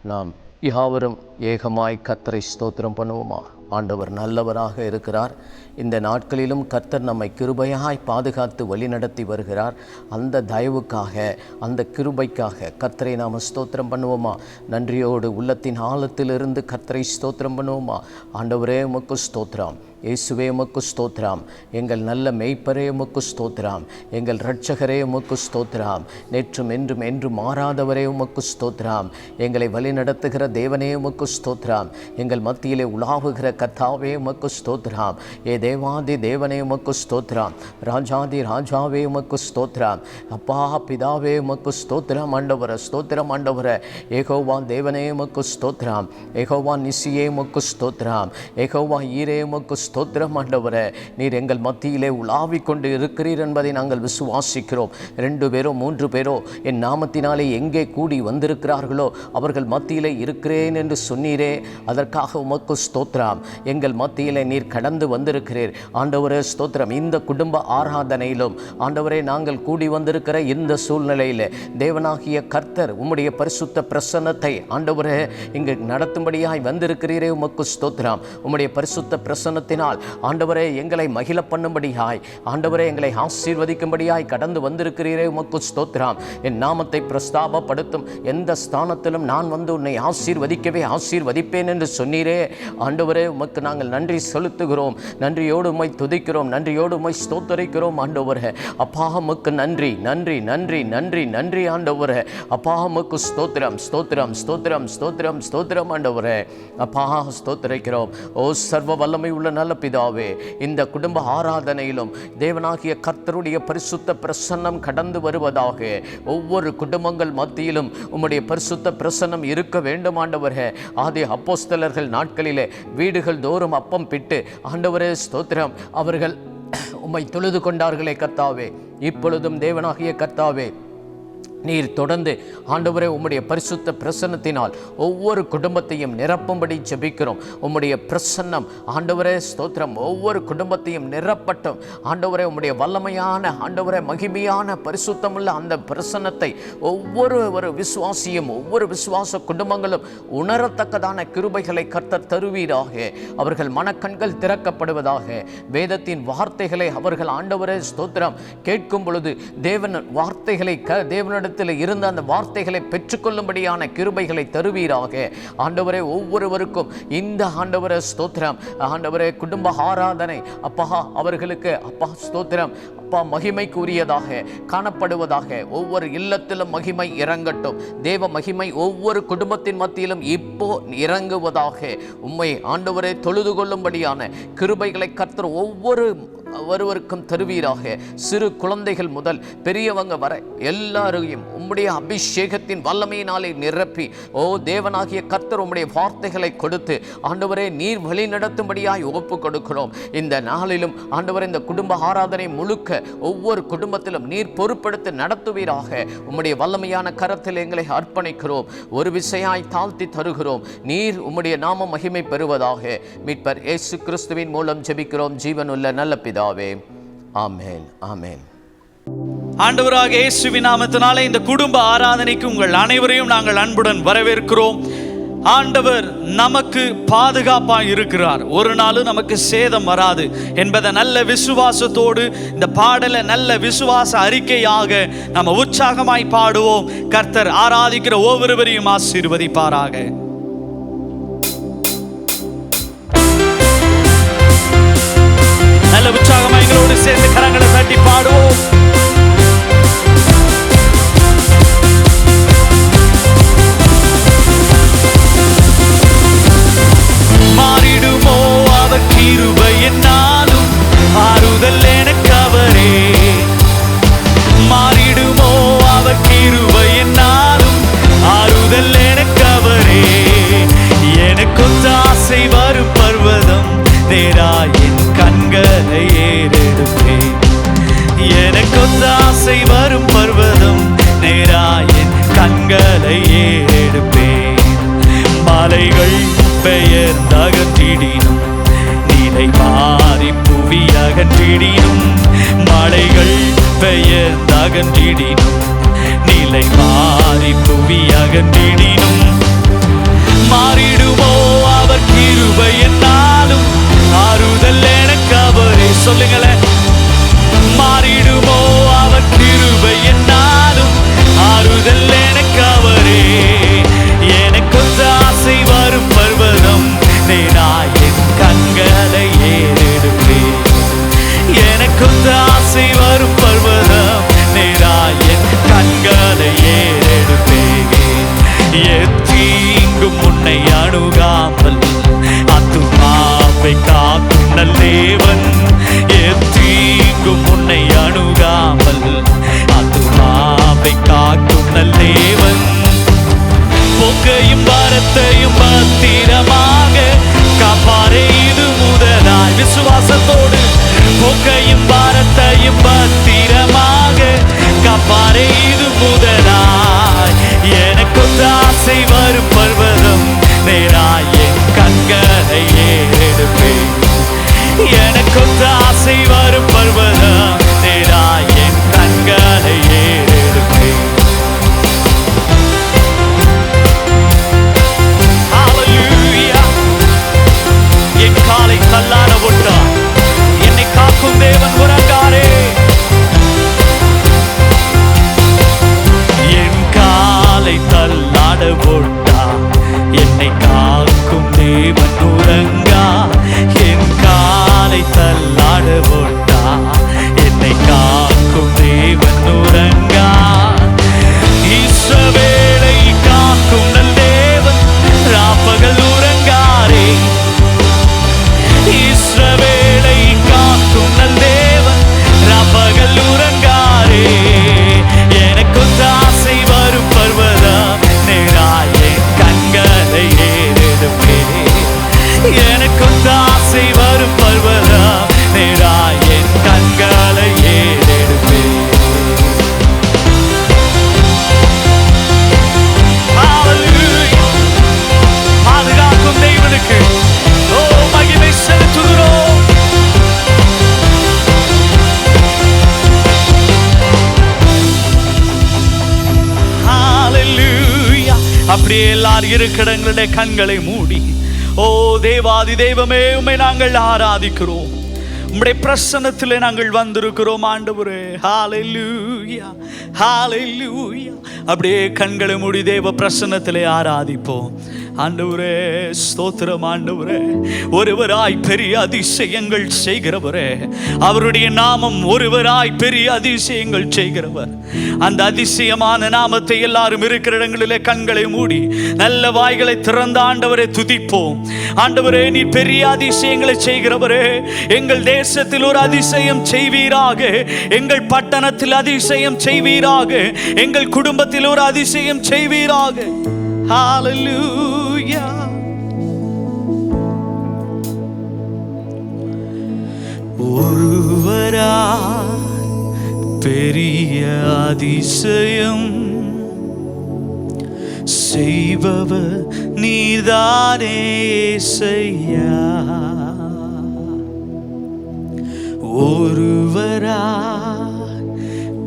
நாம் யாவரும் ஏகமாய் கர்த்தரை ஸ்தோத்திரம் பண்ணுவோமா? ஆண்டவர் நல்லவராக இருக்கிறார். இந்த நாட்களிலும் கர்த்தர் நம்மை கிருபையாய் பாதுகாத்து வழிநடத்தி வருகிறார். அந்த தயவுக்காக, அந்த கிருபைக்காக கர்த்தரை நாம் ஸ்தோத்திரம் பண்ணுவோமா? நன்றியோடு உள்ளத்தின் ஆழத்திலிருந்து கர்த்தரை ஸ்தோத்திரம் பண்ணுவோமா? ஆண்டவரே உமக்கு ஸ்தோத்திரம், இயேசுவே உமக்கு ஸ்தோத்திரம், எங்கள் நல்ல மெய்ப்பரே உமக்கு ஸ்தோத்திரம், எங்கள் இரட்சகரே உமக்கு ஸ்தோத்திரம், நேற்றும் என்றும் என்றும் மாறாதவரே உமக்கு ஸ்தோத்திரம், எங்களை வழிநடத்துகிற தேவனே உமக்கு ஸ்தோத்திரம், எங்கள் மத்தியிலே உலாவுகிற கர்த்தாவே உமக்கு ஸ்தோத்திரம், ஏ தேவாதி தேவனே உமக்கு ஸ்தோத்திரம், ராஜாதி ராஜாவே உமக்கு ஸ்தோத்திரம், அப்பா பிதாவே உமக்கு ஸ்தோத்திரம் ஆண்டவரே, ஸ்தோத்திரம் ஆண்டவரே, யெகோவா தேவனே உமக்கு ஸ்தோத்திரம், யெகோவா நிசியே உமக்கு ஸ்தோத்திரம், யெகோவா ஈரே உமக்கு ஸ்தோத்திரம் ஆண்டவரே. நீர் எங்கள் மத்தியிலே உலாவிக் கொண்டு இருக்கிறீர் என்பதை நாங்கள் விசுவாசிக்கிறோம். 2 பேரோ 3 பேரோ என் நாமத்தினாலே எங்கே கூடி வந்திருக்கிறார்களோ அவர்கள் மத்தியிலே இருக்கிறேன் என்று சொன்னீரே, அதற்காக உமக்கு ஸ்தோத்திரம். எங்கள் மத்தியிலே நீர் கடந்து வந்திருக்கிறீர் ஆண்டவரே, ஸ்தோத்திரம். இந்த குடும்ப ஆராதனையிலும் ஆண்டவரே, நாங்கள் கூடி வந்திருக்கிற இந்த சூழ்நிலையில் தேவனாகிய கர்த்தர் உம்முடைய பரிசுத்த பிரசன்னத்தை ஆண்டவரே இங்கு நடத்தும்படியாய் வந்திருக்கிறீரே, உமக்கு ஸ்தோத்திரம். உம்முடைய பரிசுத்த பிரசன்னத்தினால் ஆண்டவரே எங்களை மகிழ பண்ணும்படியாய், ஆண்டவரே எங்களை ஆசீர்வதிக்கும்படியாய் கடந்து வந்திருக்கிறீரே, உமக்கு ஸ்தோத்திரம். என் நாமத்தை பிரஸ்தாபப்படுத்தும் எந்த ஸ்தானத்திலும் நான் வந்து உன்னை ஆசீர்வதிக்கவே ஆசீர்வதிப்பேன் என்று சொன்னீரே ஆண்டவரே, உமக்கு நாங்கள் நன்றி செலுத்துகிறோம், நன்றியோடு உம்மை துதிக்கிறோம், நன்றியோடு உம்மை ஸ்தோத்தரிக்கிறோம் ஆண்டவரே. அப்பா உமக்கு நன்றி நன்றி நன்றி நன்றி நன்றி ஆண்டவரே. அப்பா உமக்கு ஸ்தோத்திரம் ஸ்தோத்திரம் ஸ்தோத்திரம் ஸ்தோத்திரம் ஸ்தோத்திரம் ஆண்டவரே. அப்பா ஸ்தோத்தரிக்கிறோம். ஓ சர்வ வல்லமை உள்ள நல்ல பிதாவே, இந்த குடும்ப ஆராதனையிலும் தேவனாகிய கர்த்தருடைய பரிசுத்த பிரசன்னம் கடந்து வருவதாக, ஒவ்வொரு குடும்பங்கள் மத்தியிலும் உம்முடைய பரிசுத்த பிரசன்னம் இருக்க வேண்டும் ஆண்டவரே. ஆதி அப்போஸ்தலர்கள் நாட்களிலே வீடுகள் தோறும் அப்பம் பிட்டு ஆண்டவரே ஸ்தோத்திரம், அவர்கள் உம்மை தொழுது கொண்டார்களே கர்த்தாவே. இப்பொழுதும் தேவனாகிய கர்த்தாவே, நீர் தொடர்ந்து ஆண்டவரே உம்முடைய பரிசுத்த பிரசன்னத்தினால் ஒவ்வொரு குடும்பத்தையும் நிரப்பும்படி ஜெபிக்கிறோம். உம்முடைய பிரசன்னம் ஆண்டவரே ஸ்தோத்திரம் ஒவ்வொரு குடும்பத்தையும் நிரப்பட்டும் ஆண்டவரே. உம்முடைய வல்லமையான ஆண்டவரே மகிமையான பரிசுத்தமுள்ள அந்த பிரசன்னத்தை ஒவ்வொரு விசுவாசியும், ஒவ்வொரு விசுவாச குடும்பங்களும் உணரத்தக்கதான கிருபைகளை கர்த்தர் தருவீராக. அவர்கள் மனக்கண்கள் திறக்கப்படுவதாக. வேதத்தின் வார்த்தைகளை அவர்கள் ஆண்டவரே ஸ்தோத்திரம் கேட்கும் பொழுது தேவன் வார்த்தைகளை தேவனிடம் இருந்த அந்த வார்த்தைகளை பெற்றுக்கொள்ளும்படியான கிருபைகளை தருவீராக ஆண்டவரே. ஒவ்வொருவருக்கும் இந்த ஆண்டவரே ஸ்தோத்திரம் ஆண்டவரே குடும்ப ஆராதனை அப்பா அவர்களுக்கு அப்பா ஸ்தோத்திரம் அப்பா மகிமைக்குரியதாக காணப்படுவதாக. ஒவ்வொரு இல்லத்திலும் மகிமை இறங்கட்டும். தேவ மகிமை ஒவ்வொரு குடும்பத்தின் மத்தியிலும் இப்போ இறங்குவதாக. உம்மை ஆண்டவரே தொழுது கொள்ளும்படியான கிருபைகளை கர்த்தர் ஒவ்வொருவருக்கும் தருவீராக. சிறு குழந்தைகள் முதல் பெரியவங்க வரை எல்லாரையும் உம்முடைய அபிஷேகத்தின் வல்லமையினாலே நிரப்பி, ஓ தேவனாகிய கர்த்தர் உம்முடைய வார்த்தைகளை கொடுத்து ஆண்டவரே நீர் வழி நடத்தும்படியாய் ஒப்பு கொடுக்கிறோம். இந்த நாளிலும் ஆண்டவரே இந்த குடும்ப ஆராதனை முழுக்க ஒவ்வொரு குடும்பத்திலும் நீர் பொறுப்படுத்தி நடத்துவீராக. உம்முடைய வல்லமையான கரத்தில் எங்களை அர்ப்பணிக்கிறோம். ஒரு விசையாய் தாழ்த்தி தருகிறோம். நீர் உம்முடைய நாம மகிமை பெறுவதாக. மீட்பர் இயேசு கிறிஸ்துவின் மூலம் ஜெபிக்கிறோம் ஜீவனுள்ள நல்ல பிதாவே. ஆமென் ஆமென். ஆண்டவராக இயேசுவின் நாமத்தினாலே இந்த குடும்ப ஆராதனைக்கு உங்கள் அனைவரையும் நாங்கள் அன்புடன் வரவேற்கிறோம். ஆண்டவர் நமக்கு பாதுகாப்பாக இருக்கிறார். ஒரு நாளும் நமக்கு சேதம் வராது என்பதை நல்ல விசுவாசத்தோடு இந்த பாடலை நல்ல விசுவாச அறிக்கையாக நம்ம உற்சாகமாய் பாடுவோம். கர்த்தர் ஆராதிக்கிற ஒவ்வொருவரையும் ஆசீர்வதிப்பாராக. நல்ல உற்சாகமாய் எங்களோடு சேர்ந்து கரங்களை தட்டி பாடுவோம். மாறிடுமோ அவர் கிருபை என்னாலும், ஆறுதல் எனக்கு அவரே. மாறிடுமோ அவர் கிருபை என்னாலும், ஆறுதல் எனக்கு அவரே. எனக்கு ஆசை வரும் பர்வதம் நேராய் என் கண்களை ஏறெடுப்பேன். எனக்கு ஆசை வரும் பர்வதம் நேராய் என் கண்களை ஏறெடுப்பேன். மலைகள் பெயர்ந்தகற்றிடினும், நிலை மாறி புவி அகற்றிடினும். மலைகள் பெயர்ந்தகற்றிடினும், நிலை மாறி புவி அகற்றிடினும். தள்ளாட போட்டா, என்னை காக்கும் தேவன் உறங்கா. என் காலை தள்ளாட போட்டா, என்னை காக்கும் தேவன் உறங்கா. இஸ்ரவேலை காக்கும் நல் தேவன் ராப்பகல் உறங்காரே. இஸ்ரவேலை காக்கும் நல் தேவன் ராப்பகல் உறங்காரே. எனக்கு ஆசை வரும் பர்வதம் நேராய் என் கண்களை ஏறெடுப்பேன். எனக்கு ஆசை வரும் பர்வதம் நேராய் என் கண்களை ஏறெடுப்பேன். பாதுகாக்கும் தெய்வனுக்கு மகிமை செலுத்துகிறோம். ஹalleluya. அப்படியே எல்லாரும் இருக்கிற எங்களுடைய கண்களை மூடி, ஓ தேவாதி தெய்வமே, உம்மை நாங்கள் ஆராதிக்கிறோம். உம்முடைய பிரசன்னத்திலே நாங்கள் வந்திருக்கிறோம் ஆண்டவரே. ஹalleluya, ஹalleluya. அப்படியே கண்களை மூடி தேவ பிரசன்னத்திலே ஆராதிப்போம். ஆண்டவரே ஸ்தோத்திரம். ஆண்டவரே, ஒருவராய் பெரிய அதிசயங்கள் செய்கிறவரே, அவருடைய நாமம் ஒருவராய் பெரிய அதிசயங்கள் செய்கிறவர். அந்த அதிசயமான நாமத்தை எல்லாரும் இருக்கிற இடங்களிலே கண்களை மூடி நல்ல வாய்களை திறந்த ஆண்டவரை துதிப்போம். ஆண்டவரே, நீ பெரிய அதிசயங்களை செய்கிறவரே, எங்கள் தேசத்தில் ஒரு அதிசயம் செய்வீராக, எங்கள் பட்டணத்தில் அதிசயம் செய்வீராக, எங்கள் குடும்பத்தில் ஒரு அதிசயம் செய்வீராக. ஹalleluya. ஒருவரா பெரிய அதிசயம் செய்பவர் நீதானே இயேசையா. ஒருவரா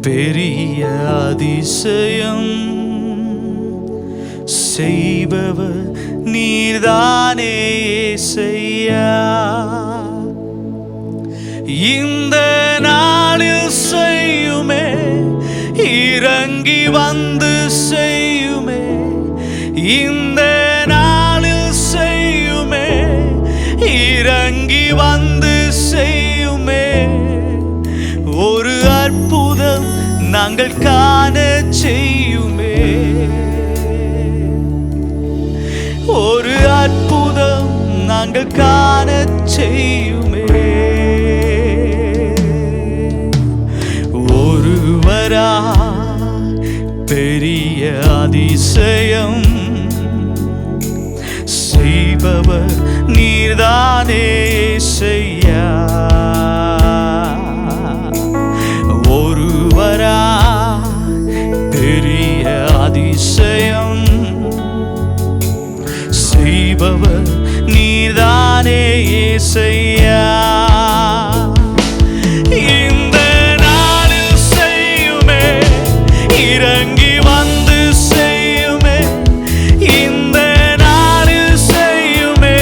பெரிய அதிசயம் செய்பவர் நீதானே இயேசையா. இந்த நாளில் செய்யுமே, இறங்கி வந்து செய்யுமே. இந்த நாளில் செய்யுமே, இறங்கி வந்து செய்யுமே. ஒரு அற்புதம் நாங்கள் காண செய்யுமே. ஒரு அற்புதம் நாங்கள் காண செய்யுமே. ஒருவரா பெரிய அதிசயம் செய்பவர் நீர்தானே இயேசையா. ஒருவரா பெரிய அதிசயம் செய்பவர் நீர்தானே இயேசையா. இந்த நாளில் செய்யுமே, இறங்கி வந்து செய்யுமே. இந்த நாளில் செய்யுமே,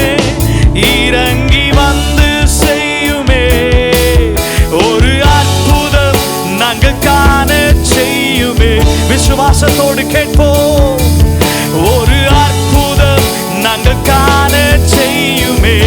இறங்கி வந்து செய்யுமே. ஒரு அற்புதம் நாங்கள் காண செய்யுமே. விசுவாசத்தோடு கேட்போம். ஒரு அற்புதம் நாங்கள் காண செய்யுமே.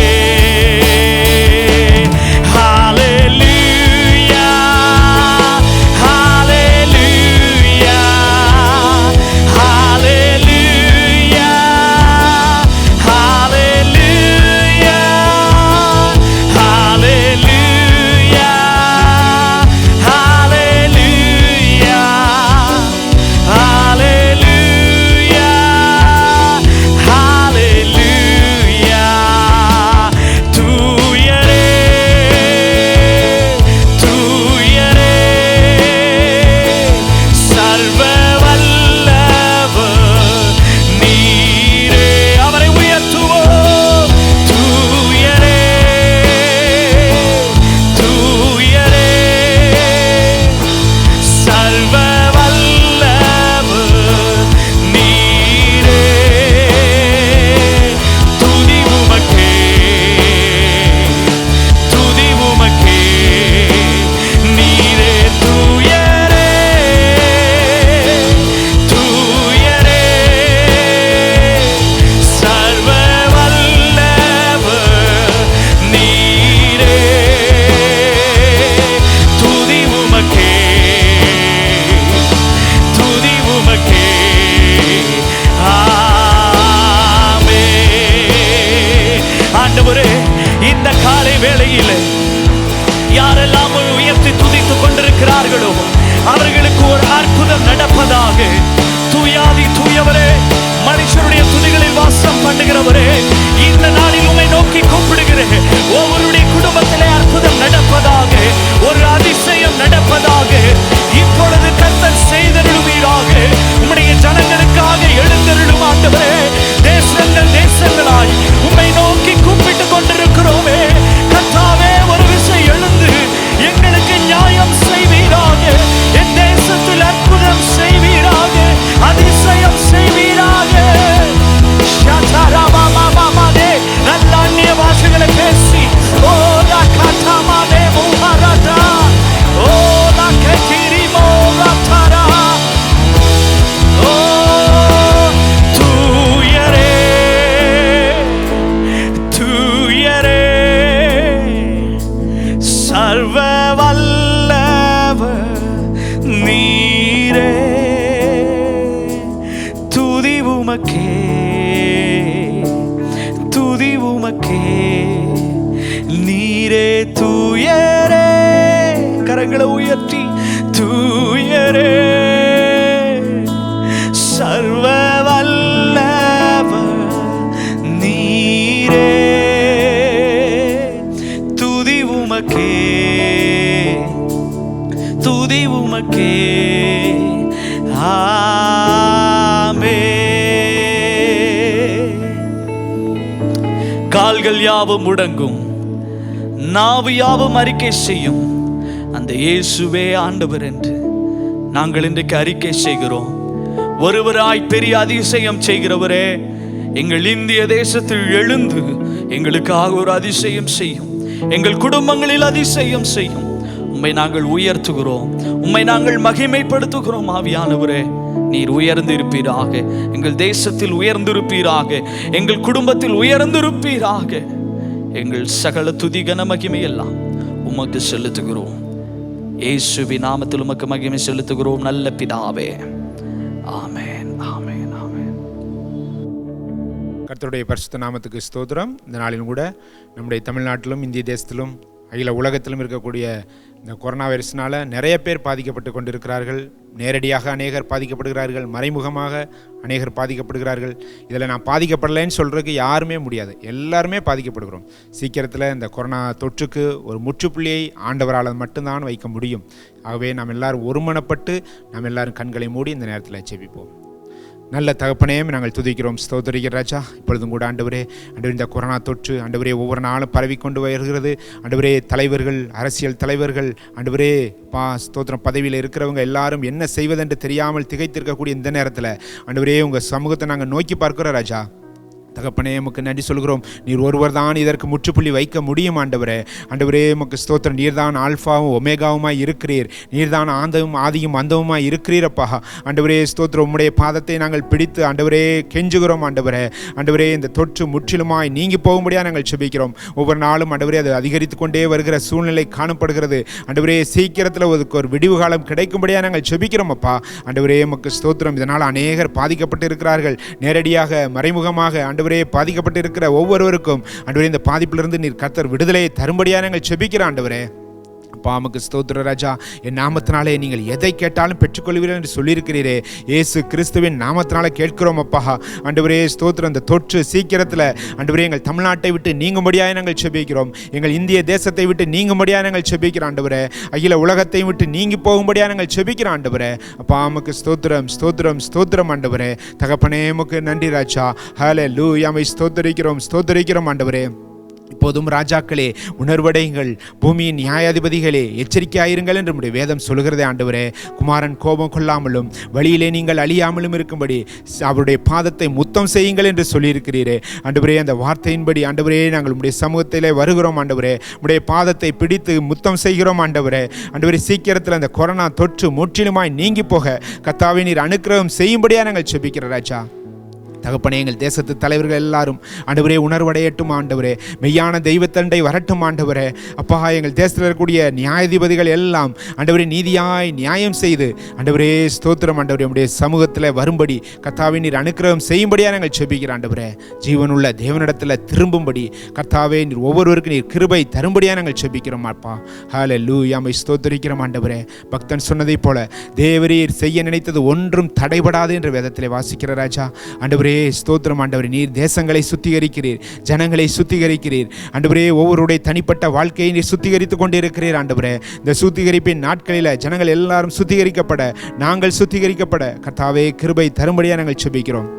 உமக்கே, துதி உமக்கே. நீரே தூயரே, கரங்களை உயர்த்தி தூயரே, சர்வ வல்லவர் நீரே, துதி உமக்கே, துதி உமக்கே. கால்கள் யாவும் முடங்கும், நாவு யாவும் அறிக்கை செய்யும், அந்த இயேசுவே ஆண்டவர் என்று நாங்கள் இன்றைக்கு அறிக்கை செய்கிறோம். ஒருவராய் பெரிய அதிசயம் செய்கிறவரே, எங்கள் இந்திய தேசத்தில் எழுந்து எங்களுக்காக ஒரு அதிசயம் செய்யும், எங்கள் குடும்பங்களில் அதிசயம் செய்யும். உம்மை நாங்கள் உயர்த்துகிறோம், உம்மை நாங்கள் மகிமைப்படுத்துகிறோம். ஆவியானவரே, நீர் உயர்ந்திருப்பீராக, எங்கள் தேசத்தில் உயர்ந்திருப்பீராக, எங்கள் குடும்பத்தில் உயர்ந்திருப்பீராக. எங்கள் சகல துதி கன மகிமை எல்லாம் உமக்கு செலுத்துகிறோம். இயேசுவின் நாமத்தில் உமக்கு மகிமை செலுத்துகிறோம் நல்ல பிதாவே. ஆமென், ஆமென், ஆமென். கர்த்தருடைய பரிசுத்த நாமத்துக்கு ஸ்தோத்திரம். இந்த நாளிலும் கூட நம்முடைய தமிழ்நாட்டிலும் இந்திய தேசத்திலும் அகில உலகத்திலும் இருக்கக்கூடிய இந்த கொரோனா வைரஸ்னால் நிறைய பேர் பாதிக்கப்பட்டு கொண்டிருக்கிறார்கள். நேரடியாக அநேகர் பாதிக்கப்படுகிறார்கள், மறைமுகமாக அநேகர் பாதிக்கப்படுகிறார்கள். இதில் நான் பாதிக்கப்படலைன்னு சொல்கிறதுக்கு யாருமே முடியாது, எல்லாருமே பாதிக்கப்படுகிறோம். சீக்கிரத்தில் இந்த கொரோனா தொற்றுக்கு ஒரு முற்றுப்புள்ளியை ஆண்டவரால் மட்டும்தான் வைக்க முடியும். ஆகவே நாம் எல்லாரும் ஒருமனப்பட்டு நாம் எல்லாரும் கண்களை மூடி இந்த நேரத்தில் ஜெபிப்போம். நல்ல தகப்பனையும் நாங்கள் துதிக்கிறோம், ஸ்தோத்திரிக்கிற ராஜா. இப்பொழுதும் கூட ஆண்டவரே, இந்த கொரோனா தொற்று ஆண்டவரே ஒவ்வொரு நாளும் பரவி கொண்டு வருகிறது. ஆண்டவரே, தலைவர்கள், அரசியல் தலைவர்கள், ஆண்டவரே ஸ்தோத்திரம், பதவியில் இருக்கிறவங்க எல்லாரும் என்ன செய்வதென்று தெரியாமல் திகைத்திருக்கக்கூடிய இந்த நேரத்தில் ஆண்டவரே உங்கள் சமூகத்தை நாங்கள் நோக்கி பார்க்கிறோம் ராஜா. தகப்பனே, உமக்கு நன்றி சொல்கிறோம். நீர் ஒருவர் தான் இதற்கு முற்றுப்புள்ளி வைக்க முடியும் ஆண்டவரே. ஆண்டவரே, உமக்கு ஸ்தோத்திரம். நீர்தான் ஆல்ஃபாவும் ஒமேகாவுமாய் இருக்கிறீர், நீர்தான் ஆந்தவும் ஆதியும் அந்தவுமாய் இருக்கிறீரப்பா. ஆண்டவரே ஸ்தோத்திரம், உம்முடைய பாதத்தை நாங்கள் பிடித்து ஆண்டவரே கெஞ்சுகிறோம் ஆண்டவரே. ஆண்டவரே, இந்த தொற்று முற்றிலுமாய் நீங்கி போகும்படியாக நாங்கள் செபிக்கிறோம். ஒவ்வொரு நாளும் ஆண்டவரே அது அதிகரித்து கொண்டே வருகிற சூழ்நிலை காணப்படுகிறது. ஆண்டவரே, சீக்கிரத்தில் அதுக்கு ஒரு விடிவு காலம் கிடைக்கும்படியாக நாங்கள் செபிக்கிறோம் அப்பா. ஆண்டவரே, உமக்கு ஸ்தோத்திரம். இதனால் அநேகர் பாதிக்கப்பட்டு இருக்கிறார்கள், நேரடியாக மறைமுகமாக. ஆண்டவரே, பாதிக்கப்பட்டு இருக்கிற ஒவ்வொருவருக்கும் ஆண்டவரே இந்த பாதிப்பிலிருந்து நீர் கர்த்தர் விடுதலையை தரும்படியாக நாங்கள் செபிக்கிறோம் ஆண்டவரே. பாமுக்கு ஸ்தோத்திர ராஜா. என் நாமத்தினாலே நீங்கள் எதை கேட்டாலும் பெற்றுக்கொள்வீர்கள் என்று சொல்லியிருக்கிறீரே. இயேசு கிறிஸ்துவின் நாமத்தினால கேட்கிறோம் அப்பா. ஆண்டவரே ஸ்தோத்திரம். இந்த தொற்று சீக்கிரத்தில் ஆண்டவரே எங்கள் தமிழ்நாட்டை விட்டு நீங்கும்படியாக நாங்கள் செபிக்கிறோம். எங்கள் இந்திய தேசத்தை விட்டு நீங்கும்படியாக நாங்கள் செபிக்கிறோம் ஆண்டவரே. அகில உலகத்தை விட்டு நீங்கி போகும்படியாக நாங்கள் செபிக்கிறோம் ஆண்டவரே. அப்பா உமக்கு ஸ்தோத்திரம், ஸ்தோத்திரம், ஸ்தோத்திரம் ஆண்டவரே. தகப்பனே, உமக்கு நன்றி ராஜா. ஹல்லேலூயா. மை ஸ்தோத்திரிக்கிறோம், ஸ்தோத்திரிக்கிறோம் ஆண்டவரே. இப்போதும் ராஜாக்களே உணர்வடையுங்கள், பூமியின் நியாயாதிபதிகளே எச்சரிக்கையாயிருங்கள் என்று நம்முடைய வேதம் சொல்கிறதே ஆண்டவரே. குமாரன் கோபம் கொள்ளாமலும் வழியிலே நீங்கள் அழியாமலும் இருக்கும்படி அவருடைய பாதத்தை முத்தம் செய்யுங்கள் என்று சொல்லியிருக்கிறீரே ஆண்டவரே. அந்த வார்த்தையின்படி ஆண்டவரே நாங்கள் உடைய சமூகத்திலே வருகிறோம் ஆண்டவரே. உடைய பாதத்தை பிடித்து முத்தம் செய்கிறோம் ஆண்டவரே. ஆண்டவரே, சீக்கிரத்தில் அந்த கொரோனா தொற்று முற்றிலுமாய் நீங்கி போக கர்த்தாவே நீர் அனுக்கிரகம் செய்யும்படியாக நாங்கள் செபிக்கிற ராஜா. தகப்பனே, எங்கள் தேசத்து தலைவர்கள் எல்லாரும் ஆண்டவரே உணர்வடையட்டும் ஆண்டவரே. மெய்யான தெய்வத்தண்டை வரட்டும் ஆண்டவரே. அப்பா, எங்கள் தேசத்தில் இருக்கக்கூடிய நியாயாதிபதிகள் எல்லாம் ஆண்டவரே நீதியாய் நியாயம் செய்து ஆண்டவரே ஸ்தோத்திரம் ஆண்டவரே உடைய சமூகத்தில் வரும்படி கர்த்தாவே நீர் அனுக்கிரகம் செய்யும்படியாக நாங்கள் செபிக்கிற ஆண்டவரே. ஜீவனுள்ள தேவனிடத்தில் திரும்பும்படி கர்த்தாவே நீர் ஒவ்வொருவருக்கும் நீர் கிருபை தரும்படியாக நாங்கள் செபிக்கிறோம் அப்பா. ஹல்லேலூயா. மை ஸ்தோத்திரிக்கிறோம் ஆண்டவரே. பக்தன் சொன்னதை போல தேவரீர் செய்ய நினைத்தது ஒன்றும் தடைபடாது என்று வேதத்திலே வாசிக்கிற ராஜா. ஆண்டவரே ஸ்தோத்திரம் ஆண்டவரே. நீர் தேசங்களை சுத்திகரிக்கிறீர், ஜனங்களை சுத்திகரிக்கிறீர் ஆண்டவரே. ஒவ்வொருடைய தனிப்பட்ட வாழ்க்கையை நீர் சுத்திகரித்து கொண்டிருக்கிறீர் ஆண்டவரே. இந்த சுத்திகரிப்பின் நாட்களில் ஜனங்கள் எல்லாரும் சுத்திகரிக்கப்பட, நாங்கள் சுத்திகரிக்கப்பட கர்த்தாவே கிருபை தரும்படியாக நாங்கள் செபிக்கிறோம்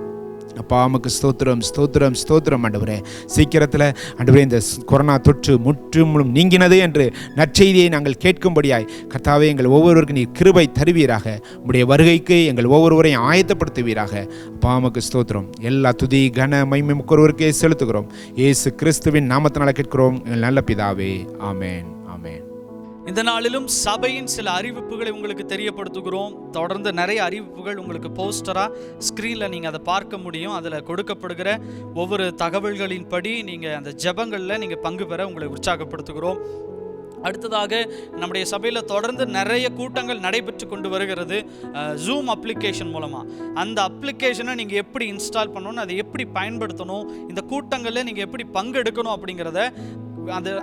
அப்பா. உமக்கு ஸ்தோத்திரம், ஸ்தோத்திரம், ஸ்தோத்திரம் ஆண்டவரே. சீக்கிரத்தில் ஆண்டவரே இந்த கொரோனா தொற்று முற்றிலும் நீங்கினது என்று நற்செய்தியை நாங்கள் கேட்கும்படியாய் கர்த்தாவே எங்கள் ஒவ்வொருவருக்கும் நீர் கிருபை தருவீராக. உடைய வருகைக்கு எங்கள் ஒவ்வொருவரையும் ஆயத்தப்படுத்துவீராக அப்பா. உமக்கு ஸ்தோத்திரம். எல்லா துதி கன மகிமை ஒருவருக்கே செலுத்துகிறோம். இயேசு கிறிஸ்துவின் நாமத்தினால கேட்கிறோம் எங்கள் நல்ல பிதாவே. ஆமென், ஆமென். இந்த நாளிலும் சபையின் சில அறிவிப்புகளை உங்களுக்கு தெரியப்படுத்துகிறோம். தொடர்ந்து நிறைய அறிவிப்புகள் உங்களுக்கு போஸ்டராக ஸ்க்ரீனில் நீங்கள் அதை பார்க்க முடியும். அதில் கொடுக்கப்படுகிற ஒவ்வொரு தகவல்களின் படி நீங்கள் அந்த ஜெபங்களில் நீங்கள் பங்கு பெற உங்களை உற்சாகப்படுத்துகிறோம். அடுத்ததாக நம்முடைய சபையில் தொடர்ந்து நிறைய கூட்டங்கள் நடைபெற்று கொண்டு வருகிறது ஜூம் அப்ளிகேஷன் மூலமாக. அந்த அப்ளிகேஷனை நீங்கள் எப்படி இன்ஸ்டால் பண்ணணும், அதை எப்படி பயன்படுத்தணும், இந்த கூட்டங்களில் நீங்கள் எப்படி பங்கெடுக்கணும் அப்படிங்கிறத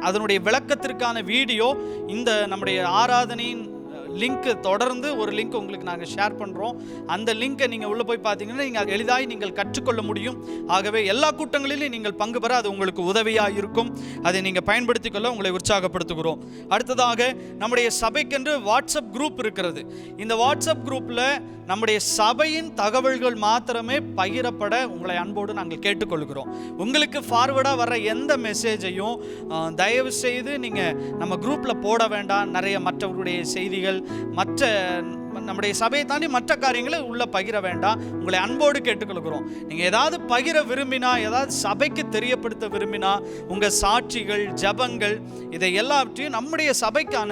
அதனுடைய விளக்கத்திற்கான வீடியோ இந்த நம்முடைய ஆராதனையின் லிங்க்கு தொடர்ந்து ஒரு லிங்க் உங்களுக்கு நாங்கள் ஷேர் பண்ணுறோம். அந்த லிங்கை நீங்கள் உள்ளே போய் பார்த்தீங்கன்னா நீங்கள் எளிதாய் நீங்கள் கற்றுக்கொள்ள முடியும். ஆகவே எல்லா கூட்டங்களிலும் நீங்கள் பங்கு பெற அது உங்களுக்கு உதவியாக இருக்கும். அதை நீங்கள் பயன்படுத்திக் கொள்ள உங்களை உற்சாகப்படுத்துகிறோம். அடுத்ததாக நம்முடைய சபைக்கென்று வாட்ஸ்அப் குரூப் இருக்கிறது. இந்த வாட்ஸ்அப் குரூப்பில் நம்முடைய சபையின் தகவல்கள் மாத்திரமே பகிரப்பட உங்களை அன்போடு நாங்கள் கேட்டுக்கொள்கிறோம். உங்களுக்கு ஃபார்வர்டாக வர்ற எந்த மெசேஜையும் தயவு செய்து நீங்கள் நம்ம குரூப்பில் போட வேண்டாம். நிறைய மற்றவர்களுடைய செய்திகள், மற்ற நம்முடைய சபையை தாண்டி மற்ற காரியங்களை உள்ள பகிர வேண்டாம். உங்களை அன்போடு கேட்டுக்கொள்கிறோம். நீங்கள் ஏதாவது பகிர விரும்பினா, ஏதாவது சபைக்கு தெரியப்படுத்த விரும்பினா, உங்கள் சாட்சிகள், ஜபங்கள், இதை எல்லாவற்றையும் நம்முடைய சபைக்கான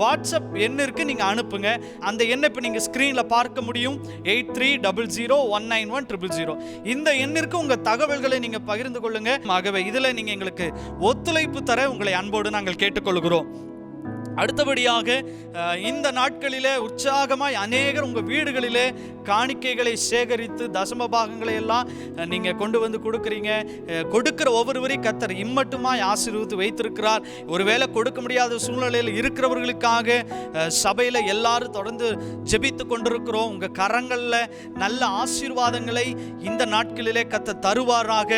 வாட்ஸ்அப் எண்ணிற்கு நீங்கள் அனுப்புங்க. அந்த எண்ணை இப்போ நீங்கள் ஸ்க்ரீனில் பார்க்க முடியும். 8300191000. இந்த எண்ணிற்கு உங்கள் தகவல்களை நீங்கள் பகிர்ந்து கொள்ளுங்க. ஆகவே இதில் நீங்கள் எங்களுக்கு ஒத்துழைப்பு தர உங்களை அன்போடு நாங்கள் கேட்டுக்கொள்கிறோம். அடுத்தபடியாக இந்த நாட்களிலே உற்சாகமாய் அநேகர் உங்கள் வீடுகளிலே காணிக்கைகளை சேகரித்து தசம பாகங்களை எல்லாம் நீங்கள் கொண்டு வந்து கொடுக்குறீங்க. கொடுக்கிற ஒவ்வொருவரையும் கர்த்தர் இம்மட்டுமாய் ஆசீர்வதித்து வைத்திருக்கிறார். ஒருவேளை கொடுக்க முடியாத சூழ்நிலையில் இருக்கிறவர்களுக்காக சபையில் எல்லாரும் தொடர்ந்து ஜெபித்து கொண்டிருக்கிறோம். உங்கள் கரங்களில் நல்ல ஆசீர்வாதங்களை இந்த நாட்களிலே கர்த்தர் தருவாராக.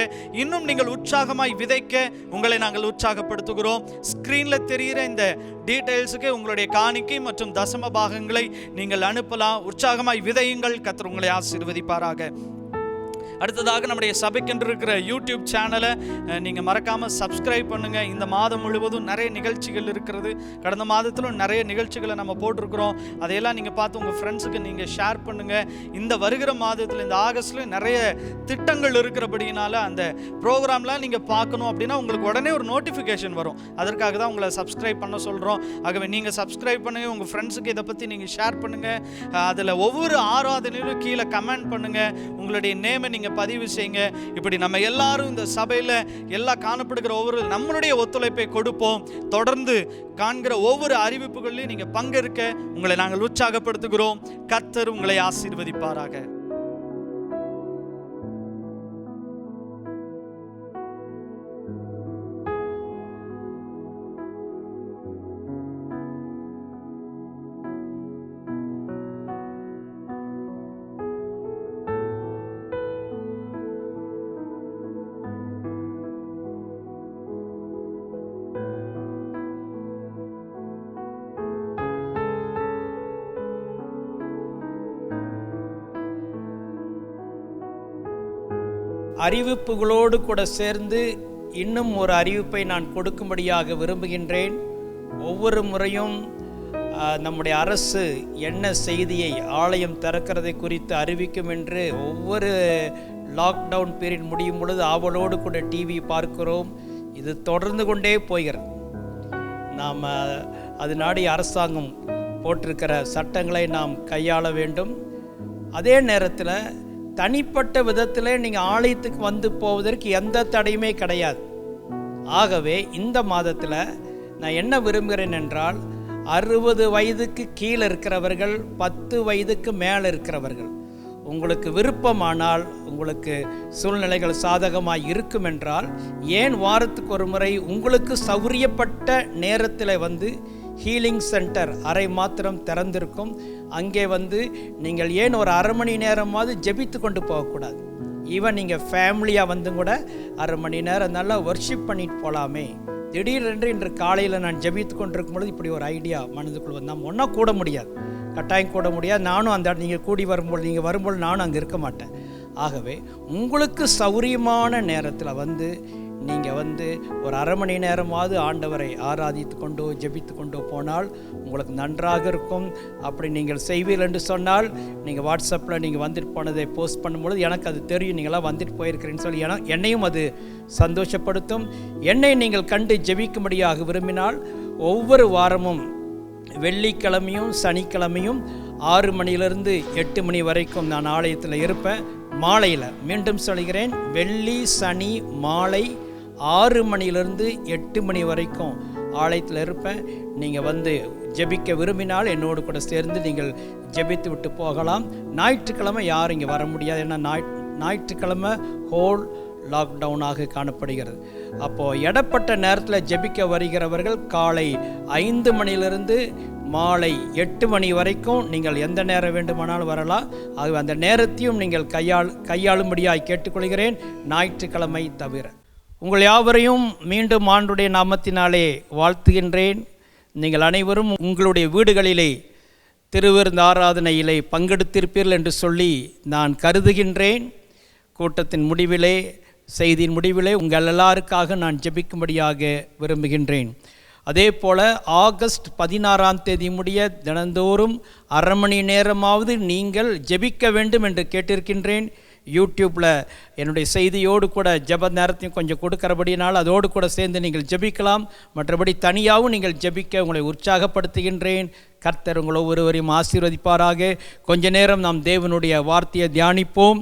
இன்னும் நீங்கள் உற்சாகமாய் விதைக்க உங்களை நாங்கள் உற்சாகப்படுத்துகிறோம். ஸ்க்ரீனில் தெரிகிற இந்த டீடைல்ஸுக்கு உங்களுடைய காணிக்கை மற்றும் தசம பாகங்களை நீங்கள் அனுப்பலாம். உற்சாகமாய் விதையுங்கள். கர்த்தர் உங்களை ஆசீர்வதிப்பாராக. அடுத்ததாக நம்முடைய சபைக்கென்று இருக்கிற யூடியூப் சேனலை நீங்கள் மறக்காமல் சப்ஸ்கிரைப் பண்ணுங்கள். இந்த மாதம் முழுவதும் நிறைய நிகழ்ச்சிகள் இருக்கிறது. கடந்த மாதத்திலும் நிறைய நிகழ்ச்சிகளை நம்ம போட்டிருக்கிறோம். அதையெல்லாம் நீங்கள் பார்த்து உங்கள் ஃப்ரெண்ட்ஸுக்கு நீங்கள் ஷேர் பண்ணுங்கள். இந்த வருகிற மாதத்தில், இந்த ஆகஸ்ட்லேயும் நிறைய திட்டங்கள் இருக்கிறபடினால அந்த ப்ரோக்ராம்லாம் நீங்கள் பார்க்கணும் அப்படின்னா உங்களுக்கு உடனே ஒரு நோட்டிஃபிகேஷன் வரும். அதற்காக தான் உங்களை சப்ஸ்கிரைப் பண்ண சொல்கிறோம். ஆகவே நீங்கள் சப்ஸ்கிரைப் பண்ணுங்கள். உங்கள் ஃப்ரெண்ட்ஸுக்கு இதை பற்றி நீங்கள் ஷேர் பண்ணுங்கள். அதில் ஒவ்வொரு ஆராதனையிலும் கீழே கமெண்ட் பண்ணுங்கள். உங்களுடைய நேமை நீங்கள் பதிவு செய்யுங்க. இப்படி நம்ம எல்லாரும் இந்த சபையில் எல்லா காணப்படுகிற ஒவ்வொரு நம்மளுடைய ஒத்துழைப்பை கொடுப்போம். தொடர்ந்து காண்கிற ஒவ்வொரு அறிவிப்புகளிலும் நீங்க பங்கேற்க உங்களை நாங்கள் உற்சாகப்படுத்துகிறோம். கர்த்தர் உங்களை ஆசீர்வதிப்பாராக. அறிவிப்புகளோடு கூட சேர்ந்து இன்னும் ஒரு அறிவிப்பை நான் கொடுக்கும்படியாக விரும்புகின்றேன். ஒவ்வொரு முறையும் நம்முடைய அரசு என்ன செய்தியை ஆலயம் திறக்கிறதை குறித்து அறிவிக்கும் என்று ஒவ்வொரு லாக்டவுன் பீரியட் முடியும் பொழுது ஆவலோடு கூட டிவி பார்க்கிறோம். இது தொடர்ந்து கொண்டே போகிறது. நாம் அது நாடி அரசாங்கம் போட்டிருக்கிற சட்டங்களை நாம் கையாள வேண்டும். அதே நேரத்தில் தனிப்பட்ட விதத்தில் நீங்கள் ஆலயத்துக்கு வந்து போவதற்கு எந்த தடையுமே கிடையாது. ஆகவே இந்த மாதத்தில் நான் என்ன விரும்புகிறேன் என்றால், 60 வயதுக்கு கீழே இருக்கிறவர்கள், 10 வயதுக்கு மேலே இருக்கிறவர்கள், உங்களுக்கு விருப்பமானால், உங்களுக்கு சூழ்நிலைகள் சாதகமாக இருக்கும் என்றால், ஏன் வாரத்துக்கு ஒரு முறை உங்களுக்கு சௌரியப்பட்ட நேரத்தில் வந்து ஹீலிங் சென்டர் அறை மாத்திரம் திறந்திருக்கும். அங்கே வந்து நீங்கள் ஏன் ஒரு அரை மணி நேரமாவது ஜெபித்து கொண்டு போகக்கூடாது? ஈவன் நீங்கள் ஃபேமிலியாக வந்து கூட அரை மணி நேரம் நல்லா வர்ஷிப் பண்ணிட்டு போகலாமே. திடீரென்று இன்று காலையில் நான் ஜெபித்து கொண்டிருக்கும் பொழுது இப்படி ஒரு ஐடியா மனதுக்குள் வந்து, நம்ம ஒன்றா கூட முடியாது, கட்டாயம் கூட முடியாது. நானும் அந்த நீங்கள் கூடி வரும்போது, நீங்கள் வரும்போது நானும் அங்கே இருக்க மாட்டேன். ஆகவே உங்களுக்கு சௌரியமான நேரத்தில் வந்து நீங்கள் வந்து ஒரு அரை மணி நேரமாவது ஆண்டவரை ஆராதித்து கொண்டோ ஜெபித்து கொண்டோ போனால் உங்களுக்கு நன்றாக இருக்கும். அப்படி நீங்கள் செய்வீர்கள் என்று சொன்னால், நீங்கள் வாட்ஸ்அப்பில் நீங்கள் வந்துட்டு போனதை போஸ்ட் பண்ணும்பொழுது எனக்கு அது தெரியும், நீங்களாம் வந்துட்டு போயிருக்கிறேன்னு சொல்லி என்னையும் அது சந்தோஷப்படுத்தும். என்னை நீங்கள் கண்டு ஜெபிக்கும்படியாக விரும்பினால், ஒவ்வொரு வாரமும் வெள்ளிக்கிழமையும் சனிக்கிழமையும் 6 மணியிலிருந்து 8 மணி வரைக்கும் நான் ஆலயத்தில் இருப்பேன். மாலையில், மீண்டும் சொல்கிறேன், வெள்ளி சனி மாலை 6 மணியிலிருந்து 8 மணி வரைக்கும் ஆலயத்தில் இருப்பேன். நீங்கள் வந்து ஜெபிக்க விரும்பினால் என்னோடு கூட சேர்ந்து நீங்கள் ஜெபித்து விட்டு போகலாம். ஞாயிற்றுக்கிழமை யாரும் இங்கே வர முடியாது, ஏன்னா ஞாயிற்றுக்கிழமை ஹோல் லாக்டவுனாக காணப்படுகிறது. அப்போது இடப்பட்ட நேரத்தில் ஜெபிக்க வருகிறவர்கள் காலை 5 மணியிலிருந்து மாலை 8 மணி வரைக்கும் நீங்கள் எந்த நேரம் வேண்டுமானாலும் வரலாம். ஆகவே அந்த நேரத்தையும் நீங்கள் கையாளும்படியாய் கேட்டுக்கொள்கிறேன், ஞாயிற்றுக்கிழமை தவிர. உங்கள் யாவரையும் மீண்டும் ஆண்டுடைய நாமத்தினாலே வாழ்த்துகின்றேன். நீங்கள் அனைவரும் உங்களுடைய வீடுகளிலே திருவிருந்து ஆராதனையிலே பங்கெடுத்திருப்பீர்கள் என்று சொல்லி நான் கருதுகின்றேன். கூட்டத்தின் முடிவிலே, செய்தியின் முடிவிலே உங்கள் எல்லாருக்காக நான் ஜெபிக்கும்படியாக விரும்புகின்றேன். அதே போல் ஆகஸ்ட் 16ஆம் தேதி முடிய தினந்தோறும் 1/2 மணி நேரமாவது நீங்கள் ஜெபிக்க வேண்டும் என்று கேட்டிருக்கின்றேன். யூடியூப்பில் என்னுடைய செய்தியோடு கூட ஜெப நேரத்தையும் கொஞ்சம் கொடுக்கிறபடினால் அதோடு கூட சேர்ந்து நீங்கள் ஜெபிக்கலாம். மற்றபடி தனியாகவும் நீங்கள் ஜெபிக்க உங்களை உற்சாகப்படுத்துகின்றேன். கர்த்தர் உங்கள் ஒவ்வொருவரையும் ஆசீர்வதிப்பாராக. கொஞ்ச நேரம் நாம் தேவனுடைய வார்த்தையை தியானிப்போம்.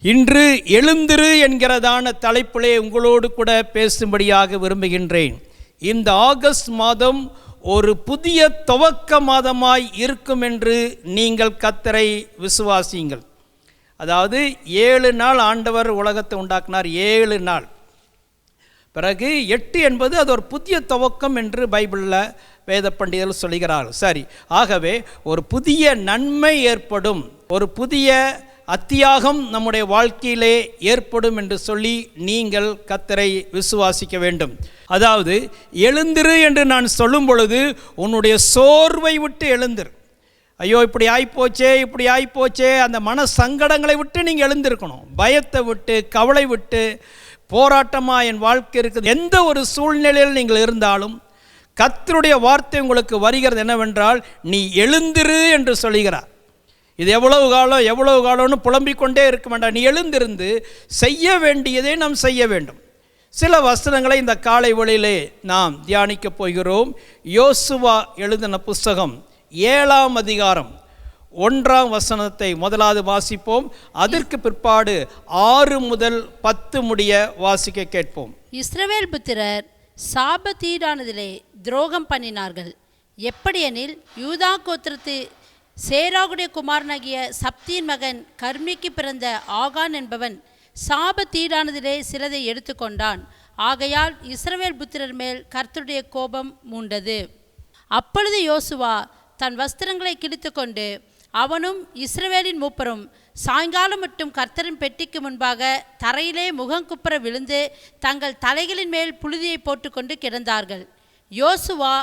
இன்று எழுந்திரு என்கிறதான தலைப்பிலே உங்களோடு கூட பேசும்படியாக விரும்புகின்றேன். இந்த ஆகஸ்ட் மாதம் ஒரு புதிய துவக்க மாதமாய் இருக்கும் என்று நீங்கள் கர்த்தரை விசுவாசியுங்கள். அதாவது 7 நாள் ஆண்டவர் உலகத்தை உண்டாக்கினார், 7 நாள். பிறகு 8 என்பது அது ஒரு புதிய துவக்கம் என்று பைபிளில் வேத பண்டிதர்கள் சொல்கிறார்கள். சரி, ஆகவே ஒரு புதிய நன்மை ஏற்படும், ஒரு புதிய அத்தியாகம் நம்முடைய வாழ்க்கையிலே ஏற்படும் என்று சொல்லி நீங்கள் கர்த்தரை விசுவாசிக்க வேண்டும். அதாவது எழுந்திரு என்று நான் சொல்லும் பொழுது உன்னுடைய சோர்வை விட்டு எழுந்திரு. ஐயோ இப்படி ஆயிப்போச்சே, அந்த மன சங்கடங்களை விட்டு நீங்கள் எழுந்திருக்கணும். பயத்தை விட்டு, கவலை விட்டு, போராட்டமாக என் வாழ்க்கை இருக்குது, எந்த ஒரு சூழ்நிலையில் நீங்கள் இருந்தாலும் கர்த்தருடைய வார்த்தை உங்களுக்கு வருகிறது என்னவென்றால், நீ எழுந்திரு என்று சொல்கிறார். இது எவ்வளவு காலம்னு புலம்பிக் கொண்டே இருக்க வேண்டாம். நீ எழுந்திருந்து செய்ய வேண்டியதை நாம் செய்ய வேண்டும். சில வசனங்களை இந்த காலை வேளையிலே நாம் தியானிக்கப் போகிறோம். யோசுவா எழுதின புஸ்தகம் 7ஆம் அதிகாரம் 1ஆம் வசனத்தை முதலாவது வாசிப்போம். அதற்கு பிற்பாடு 6 முதல் 10 முடிய வாசிக்க கேட்போம். இஸ்ரவேல் புத்திரர் சாபத்தீடானதிலே துரோகம் பண்ணினார்கள். எப்படியெனில் யூதா கோத்திரத்து சேராகுடைய குமாரனாகிய சப்தியின் மகன் கர்மிக்கு பிறந்த ஆகான் என்பவன் சாபத்தீடானதிலே சிலதை எடுத்துக்கொண்டான். ஆகையால் இஸ்ரவேல் புத்திரர் மேல் கர்த்தருடைய கோபம் மூண்டது. அப்பொழுது யோசுவா தன் வஸ்திரங்களை கிழித்து கொண்டு அவனும் இஸ்ரவேலின் மூப்பரும் சாயங்காலம் மட்டும் கர்த்தரின் பெட்டிக்கு முன்பாக தரையிலே முகங்குப்புற விழுந்து தங்கள் தலைகளின் மேல் புழுதியை போட்டுக்கொண்டு கிடந்தார்கள். யோசுவா,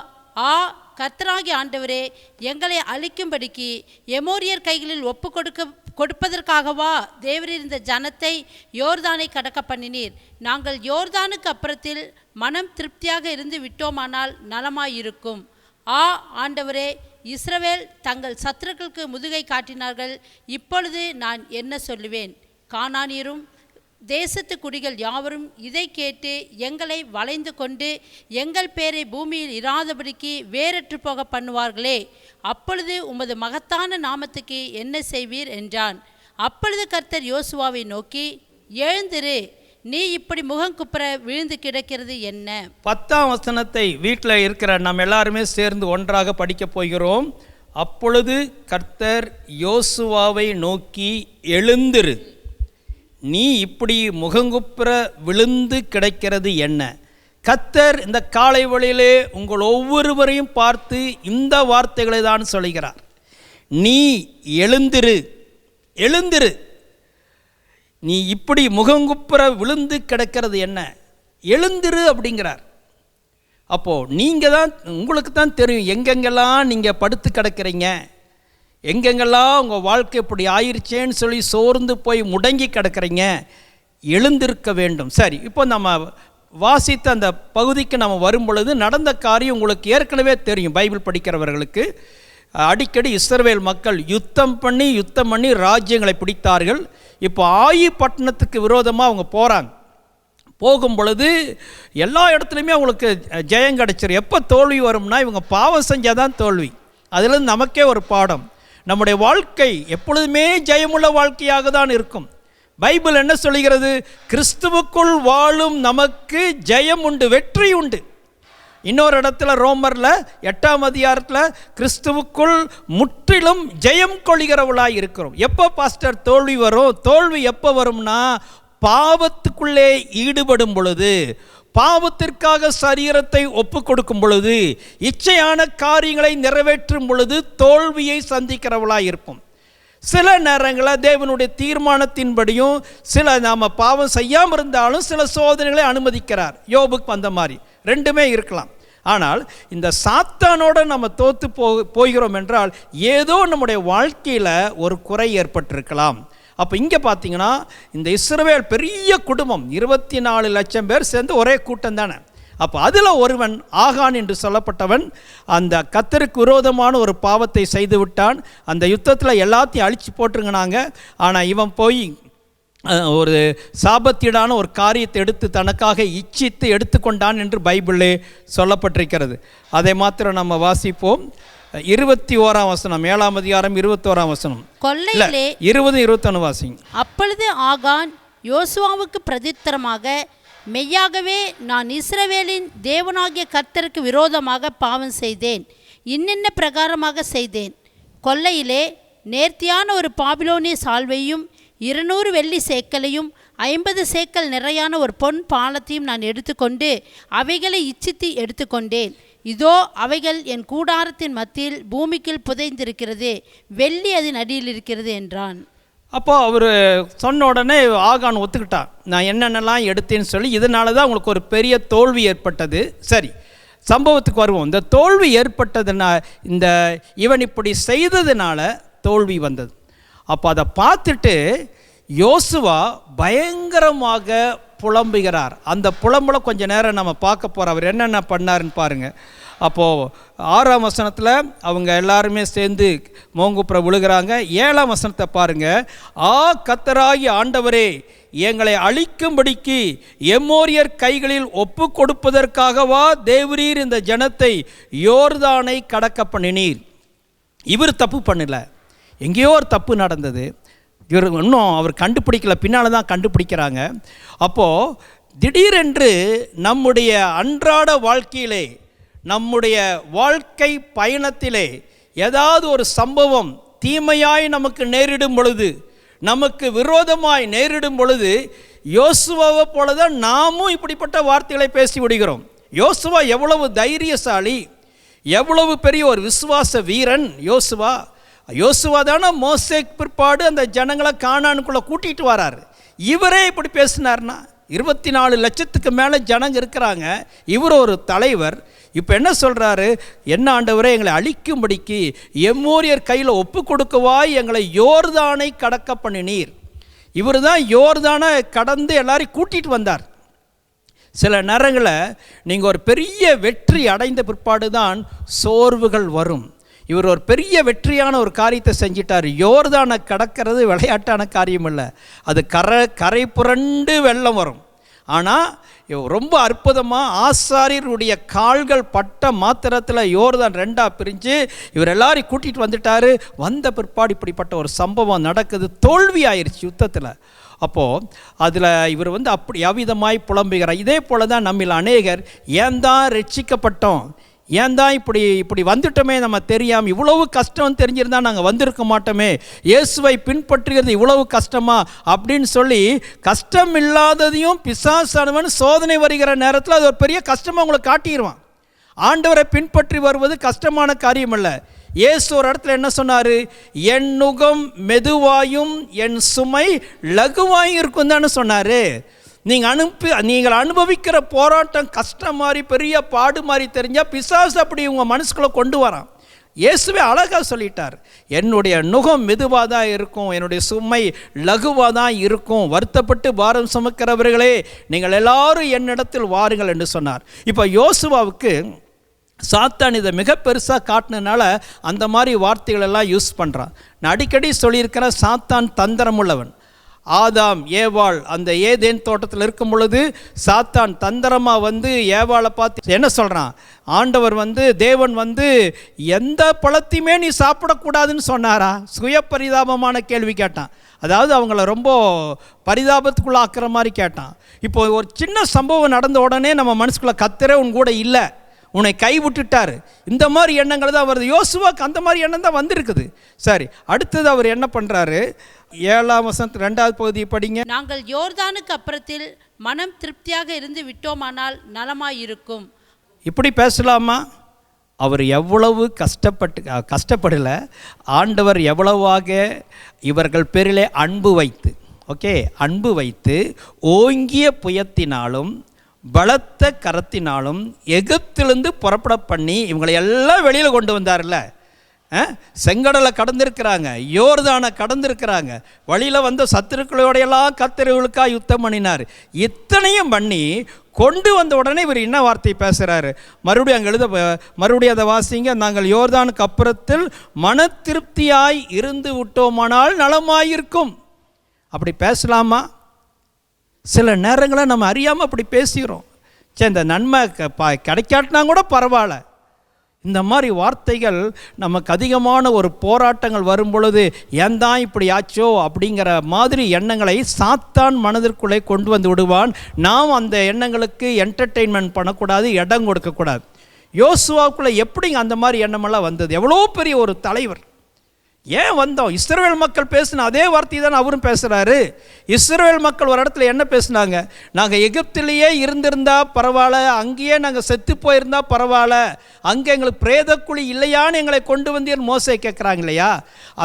கர்த்தராகிய ஆண்டவரே, எங்களை அழிக்கும்படிக்கு எமோரியர் கைகளில் ஒப்பு கொடுப்பதற்காகவா தேவரீர் இந்த ஜனத்தை யோர்தானை கடக்க பண்ணினீர்? நாங்கள் யோர்தானுக்கு அப்புறத்தில் மனம் திருப்தியாக இருந்து விட்டோமானால் நலமாயிருக்கும். ஆண்டவரே, இஸ்ரவேல் தங்கள் சத்துருக்களுக்கு முதுகை காட்டினார்கள். இப்பொழுது நான் என்ன சொல்லுவேன்? கானானியரும் தேசத்து குடிகள் யாவரும் இதை கேட்டு எங்களை வளைந்து கொண்டு எங்கள் பேரை பூமியில் இராதபடிக்கு வேறற்று போக பண்ணுவார்களே. அப்பொழுது உமது மகத்தான நாமத்துக்கு என்ன செய்வீர் என்றான். அப்பொழுது கர்த்தர் யோசுவாவை நோக்கி, எழுந்திரு, நீ இப்படி முகங்குப்புற விழுந்து கிடக்கிறது என்ன? 10ஆம் வசனத்தை வீட்டில் இருக்கிற நாம் எல்லாருமே சேர்ந்து ஒன்றாக படிக்கப் போகிறோம். அப்பொழுது கர்த்தர் யோசுவாவை நோக்கி, எழுந்திரு, நீ இப்படி முகங்குப்புற விழுந்து கிடக்கிறது என்ன? கர்த்தர் இந்த காலை வேளையிலே உங்கள் ஒவ்வொருவரையும் பார்த்து இந்த வார்த்தைகளை தான் சொல்கிறார். நீ எழுந்திரு, எழுந்திரு, நீ இப்படி முகங்குப்புற விழுந்து கிடக்கிறது என்ன? எழுந்திரு அப்படிங்கிறார். அப்போது நீங்கள் தான், உங்களுக்கு தான் தெரியும் எங்கெங்கெல்லாம் நீங்கள் படுத்து கிடக்கிறீங்க, எங்கெங்கெல்லாம் உங்கள் வாழ்க்கை இப்படி ஆயிடுச்சேன்னு சொல்லி சோர்ந்து போய் முடங்கி கிடக்கிறீங்க. எழுந்திருக்க வேண்டும். சரி, இப்போ நம்ம வாசித்த அந்த பகுதிக்கு நம்ம வரும் பொழுது நடந்த காரியம் உங்களுக்கு ஏற்கனவே தெரியும். பைபிள் படிக்கிறவர்களுக்கு அடிக்கடி இஸ்ரவேல் மக்கள் யுத்தம் பண்ணி ராஜ்யங்களை பிடித்தார்கள். இப்போ ஆயி பட்டணத்துக்கு விரோதமாக அவங்க போகிறாங்க. போகும் பொழுது எல்லா இடத்துலையுமே அவங்களுக்கு ஜெயம் கிடச்சிரும். எப்போ தோல்வி வரும்னா இவங்க பாவம் செஞ்சால் தான் தோல்வி. அதில் நமக்கே ஒரு பாடம். நம்முடைய வாழ்க்கை எப்பொழுதுமே ஜெயமுள்ள வாழ்க்கையாக தான் இருக்கும். பைபிள் என்ன சொல்கிறது? கிறிஸ்துவுக்குள் வாழும் நமக்கு ஜெயம் உண்டு, வெற்றி உண்டு. இன்னொரு இடத்துல ரோமரில் 8ஆம் அதிகாரத்தில் கிறிஸ்துவுக்குள் முற்றிலும் ஜெயம் கொள்கிறவளாய் இருக்கிறோம். எப்போ பாஸ்டர் தோல்வி வரும்? தோல்வி எப்போ வரும்னா பாவத்துக்குள்ளே ஈடுபடும் பொழுது, பாவத்திற்காக சரீரத்தை ஒப்பு கொடுக்கும் பொழுது, இச்சையான காரியங்களை நிறைவேற்றும் பொழுது தோல்வியை சந்திக்கிறவளாய் இருப்போம். சில நேரங்களில் தேவனுடைய தீர்மானத்தின்படியும் நாம் பாவம் செய்யாமல் இருந்தாலும் சில சோதனைகளை அனுமதிக்கிறார். யோபுக்கு வந்த மாதிரி ரெண்டுமே இருக்கலாம். ஆனால் இந்த சாத்தானோட நம்ம தோற்று போகிறோம் என்றால் ஏதோ நம்முடைய வாழ்க்கையில் ஒரு குறை ஏற்பட்டிருக்கலாம். அப்போ இங்கே பார்த்தீங்கன்னா இந்த இஸ்ரவேல் பெரிய குடும்பம், 24 லட்சம் பேர் சேர்ந்து ஒரே கூட்டம் தானே. அப்போ அதில் ஒருவன் ஆகான் என்று சொல்லப்பட்டவன் அந்த கர்த்தருக்கு விரோதமான ஒரு பாவத்தை செய்து விட்டான். அந்த யுத்தத்தில் எல்லாத்தையும் அழித்து போட்டுருங்கனாங்க. ஆனால் இவன் போய் ஒரு சாபத்தீடான ஒரு காரியத்தை எடுத்து தனக்காக இச்சித்து எடுத்துக்கொண்டான் என்று பைபிளிலே சொல்லப்பட்டிருக்கிறது. அதை மாத்திரம் நம்ம வாசிப்போம். 21ஆம் வசனம், 7ஆம் அதிகாரம் 21ஆம் வசனம். கொல்லையிலே 20-21 வாசிங்க. அப்பொழுது ஆகான் யோசுவாவுக்கு பிரதித்திரமாக, மெய்யாகவே நான் இஸ்ரவேலின் தேவனாகிய கர்த்தருக்கு விரோதமாக பாவம் செய்தேன், இன்னென்ன பிரகாரமாக செய்தேன். கொல்லையிலே நேர்த்தியான ஒரு பாபிலோனிய சால்வையும் 200 வெள்ளி சேக்கலையும் 50 சேக்கல் நிறையான ஒரு பொன் பாலத்தையும் நான் எடுத்துக்கொண்டு அவைகளை இச்சித்து எடுத்துக்கொண்டேன். இதோ அவைகள் என் கூடாரத்தின் மத்தியில் பூமிக்குள் புதைந்திருக்கிறது, வெள்ளி அதன் அடியில் இருக்கிறது என்றான். அப்போ அவர் சொன்ன உடனே ஆகான் ஒத்துக்கிட்டான், நான் என்னென்னலாம் எடுத்தேன்னு சொல்லி. இதனால தான் அவங்களுக்கு ஒரு பெரிய தோல்வி ஏற்பட்டது. சரி, சம்பவத்துக்கு வருவோம். இந்த தோல்வி ஏற்பட்டதுனா இவன் இப்படி செய்ததுனால தோல்வி வந்தது. அப்போ அதை பார்த்துட்டு யோசுவா பயங்கரமாக புலம்புகிறார். அந்த புலம்புல கொஞ்சம் நேரம் நம்ம பார்க்க போகிறோம். அவர் என்னென்ன பண்ணாருன்னு பாருங்கள். அப்போது 6ஆம் வசனத்தில் அவங்க எல்லாருமே சேர்ந்து மோங்குப்புற விழுகிறாங்க. 7ஆம் வசனத்தை பாருங்கள். கர்த்தராகிய ஆண்டவரே, எங்களை அழிக்கும்படிக்கு எம்மோரியர் கைகளில் ஒப்பு கொடுப்பதற்காகவா தேவரீர் இந்த ஜனத்தை யோர்தானை கடக்க பண்ணினீர்? இவர் தப்பு பண்ணல, எங்கேயோ ஒரு தப்பு நடந்தது. இவர் இன்னும் அவர் கண்டுபிடிக்கல, பின்னால் தான் கண்டுபிடிக்கிறாங்க. அப்போது திடீரென்று நம்முடைய அன்றாட வாழ்க்கையிலே, நம்முடைய வாழ்க்கை பயணத்திலே ஏதாவது ஒரு சம்பவம் தீமையாய் நமக்கு நேரிடும் பொழுது, நமக்கு விரோதமாய் நேரிடும் பொழுது, யோசுவாவை போல தான் நாமும் இப்படிப்பட்ட வார்த்தைகளை பேசி விடுகிறோம். யோசுவா எவ்வளவு தைரியசாலி, எவ்வளவு பெரிய ஒரு விசுவாச வீரன் யோசுவா தானே மோசேக்கு பிற்பாடு அந்த ஜனங்களை கானானுக்குள்ளே கூட்டிகிட்டு வராரு. இவரே இப்படி பேசினார்னா 24 லட்சத்துக்கு மேலே ஜனங்க இருக்கிறாங்க, இவர் ஒரு தலைவர். இப்போ என்ன சொல்கிறாரு? என்ன ஆண்டவரே, எங்களை அழிக்கும்படிக்கு எம்மோரியர் கையில் ஒப்பு கொடுக்கவாய் எங்களை யோர்தானை கடக்க பண்ணினீர். இவர் தான் யோர்தானை கடந்து எல்லாரையும் கூட்டிகிட்டு வந்தார். சில நேரங்களில் நீங்கள் ஒரு பெரிய வெற்றி அடைந்த பிற்பாடு தான் சோர்வுகள் வரும். இவர் ஒரு பெரிய வெற்றியான ஒரு காரியத்தை செஞ்சிட்டார். யோர்தானை கடக்கிறது விளையாட்டான காரியம் இல்லை, அது கரை புரண்டு வெள்ளம் வரும். ஆனால் ரொம்ப அற்புதமாக ஆசாரியருடைய கால்கள் பட்ட மாத்திரத்தில் யோர்தான் 2ஆக பிரிஞ்சு இவர் எல்லாரையும் கூட்டிகிட்டு வந்துட்டார். வந்த பிற்பாடு இப்படிப்பட்ட ஒரு சம்பவம் நடக்குது, தோல்வி ஆயிடுச்சு யுத்தத்தில். அப்போது அதில் இவர் அப்படி அவிதமாய் புலம்புகிறார். இதே போல தான் நம்மில் அநேகர் ஏன் தான் ரட்சிக்கப்பட்டோம், ஏன் தான் இப்படி வந்துட்டோமே, நம்ம தெரியாமல், இவ்வளவு கஷ்டம் தெரிஞ்சிருந்தால் நாங்கள் வந்திருக்க மாட்டோமே, இயேசுவை பின்பற்றுகிறது இவ்வளவு கஷ்டமா அப்படின்னு சொல்லி கஷ்டம் இல்லாததையும் பிசாசானவன் சோதனை வருகிற நேரத்தில் அது ஒரு பெரிய கஷ்டமாக உங்களை காட்டிடுவான். ஆண்டவரை பின்பற்றி வருவது கஷ்டமான காரியம் அல்ல. இயேசு ஒரு இடத்துல என்ன சொன்னார்? என் நுகம் மெதுவாயும் என் சுமை லகுவாயும் இருக்கும் தானே சொன்னார். நீங்கள் அனுபவிக்கிற போராட்டம் கஷ்டம் மாதிரி பெரிய பாடு மாதிரி தெரிஞ்சால் பிசாசு அப்படி உங்கள் மனசுக்குள்ளே கொண்டு வரான். இயேசுவே அழகாக சொல்லிட்டார், என்னுடைய நுகம் மெதுவாக தான் இருக்கும், என்னுடைய சுமை லகுவாக தான் இருக்கும், வருத்தப்பட்டு பாரம் சுமக்கிறவர்களே நீங்கள் எல்லாரும் என்னிடத்தில் வாருங்கள் என்று சொன்னார். இப்போ யோசுவாவுக்கு சாத்தான் இதை மிக பெருசாக காட்டினால அந்த மாதிரி வார்த்தைகளெல்லாம் யூஸ் பண்ணுறான். நான் அடிக்கடி சொல்லியிருக்கிற சாத்தான் தந்திரம் உள்ளவன். ஆதாம் ஏவாள் அந்த ஏதேன் தோட்டத்தில் இருக்கும் பொழுது சாத்தான் தந்திரமாக ஏவாளை பார்த்து என்ன சொல்கிறான்? ஆண்டவர் தேவன் எந்த பழத்தையுமே நீ சாப்பிடக்கூடாதுன்னு சொன்னாரா? சுய பரிதாபமான கேள்வி கேட்டான். அதாவது அவங்கள ரொம்ப பரிதாபத்துக்குள்ளே ஆக்குற மாதிரி கேட்டான். இப்போ ஒரு சின்ன சம்பவம் நடந்த உடனே நம்ம மனசுக்குள்ளே கர்த்தரே உன் கூட இல்லை, உன்னை கைவிட்டுட்டார். இந்த மாதிரி எண்ணங்கள் தான் வருது. யோசுவாக்கு அந்த மாதிரி எண்ணம் தான் வந்திருக்குது. சரி, அடுத்தது அவர் என்ன பண்ணுறாரு? 7ஆம் வசனத்து 2வது பகுதியை படிங்க. நாங்கள் யோர்தானுக்கு அப்புறத்தில் மனம் திருப்தியாக இருந்து விட்டோமானால் நலமாயிருக்கும். இப்படி பேசலாமா? அவர் எவ்வளவு கஷ்டப்படல, ஆண்டவர் எவ்வளவாக இவர்கள் பேரிலே அன்பு வைத்து, அன்பு வைத்து ஓங்கிய புயத்தினாலும் பலத்த கரத்தினாலும் எகிப்திலிருந்து புறப்பட பண்ணி இவங்களை எல்லாம் வெளியில் கொண்டு வந்தார்ல. செங்கடலை கடந்திருக்கிறாங்க, யோர்தானை கடந்திருக்கிறாங்க, வழியில் வந்த சத்துருக்களோடையெல்லாம் கர்த்தர்களுக்காக யுத்தம் பண்ணினார். இத்தனையும் பண்ணி கொண்டு வந்த உடனே இவர் என்ன வார்த்தை பேசுகிறாரு? மறுபடியும் அங்கே மறுபடியும் அதை வாசிங்க. நாங்கள் யோர்தானுக்கு அப்புறத்தில் மன திருப்தியாய் இருந்து விட்டோமானால் நலமாயிருக்கும். அப்படி பேசலாமா? சில நேரங்களில் நம்ம அறியாமல் அப்படி பேசுகிறோம். சரி, இந்த நன்மை கிடைக்காட்டினா கூட பரவாயில்ல. இந்த மாதிரி வார்த்தைகள் நமக்கு அதிகமான ஒரு போராட்டங்கள் வரும் பொழுது ஏன் தான் இப்படி ஆச்சோ அப்படிங்கிற மாதிரி எண்ணங்களை சாத்தான் மனதிற்குள்ளே கொண்டு வந்து விடுவான். நாம் அந்த எண்ணங்களுக்கு என்டர்டெயின்மெண்ட் பண்ணக்கூடாது, இடம் கொடுக்கக்கூடாது. யோசுவாவுக்குள்ளே எப்படிங்க அந்த மாதிரி எண்ணமெல்லாம் வந்தது? எவ்வளோ பெரிய ஒரு தலைவர். ஏன் வந்தோம்? இஸ்ரவேல் மக்கள் பேசின அதே வார்த்தை தான் அவரும் பேசுகிறாரு. இஸ்ரவேல் மக்கள் ஒரு இடத்துல என்ன பேசுனாங்க? நாங்கள் எகிப்திலேயே இருந்திருந்தா பரவாயில்ல, அங்கேயே நாங்கள் செத்து போயிருந்தா பரவாயில்ல, அங்கே எங்களுக்கு பிரேதக்குழி இல்லையான்னு எங்களை கொண்டு வந்து மோசே கேட்குறாங்க இல்லையா?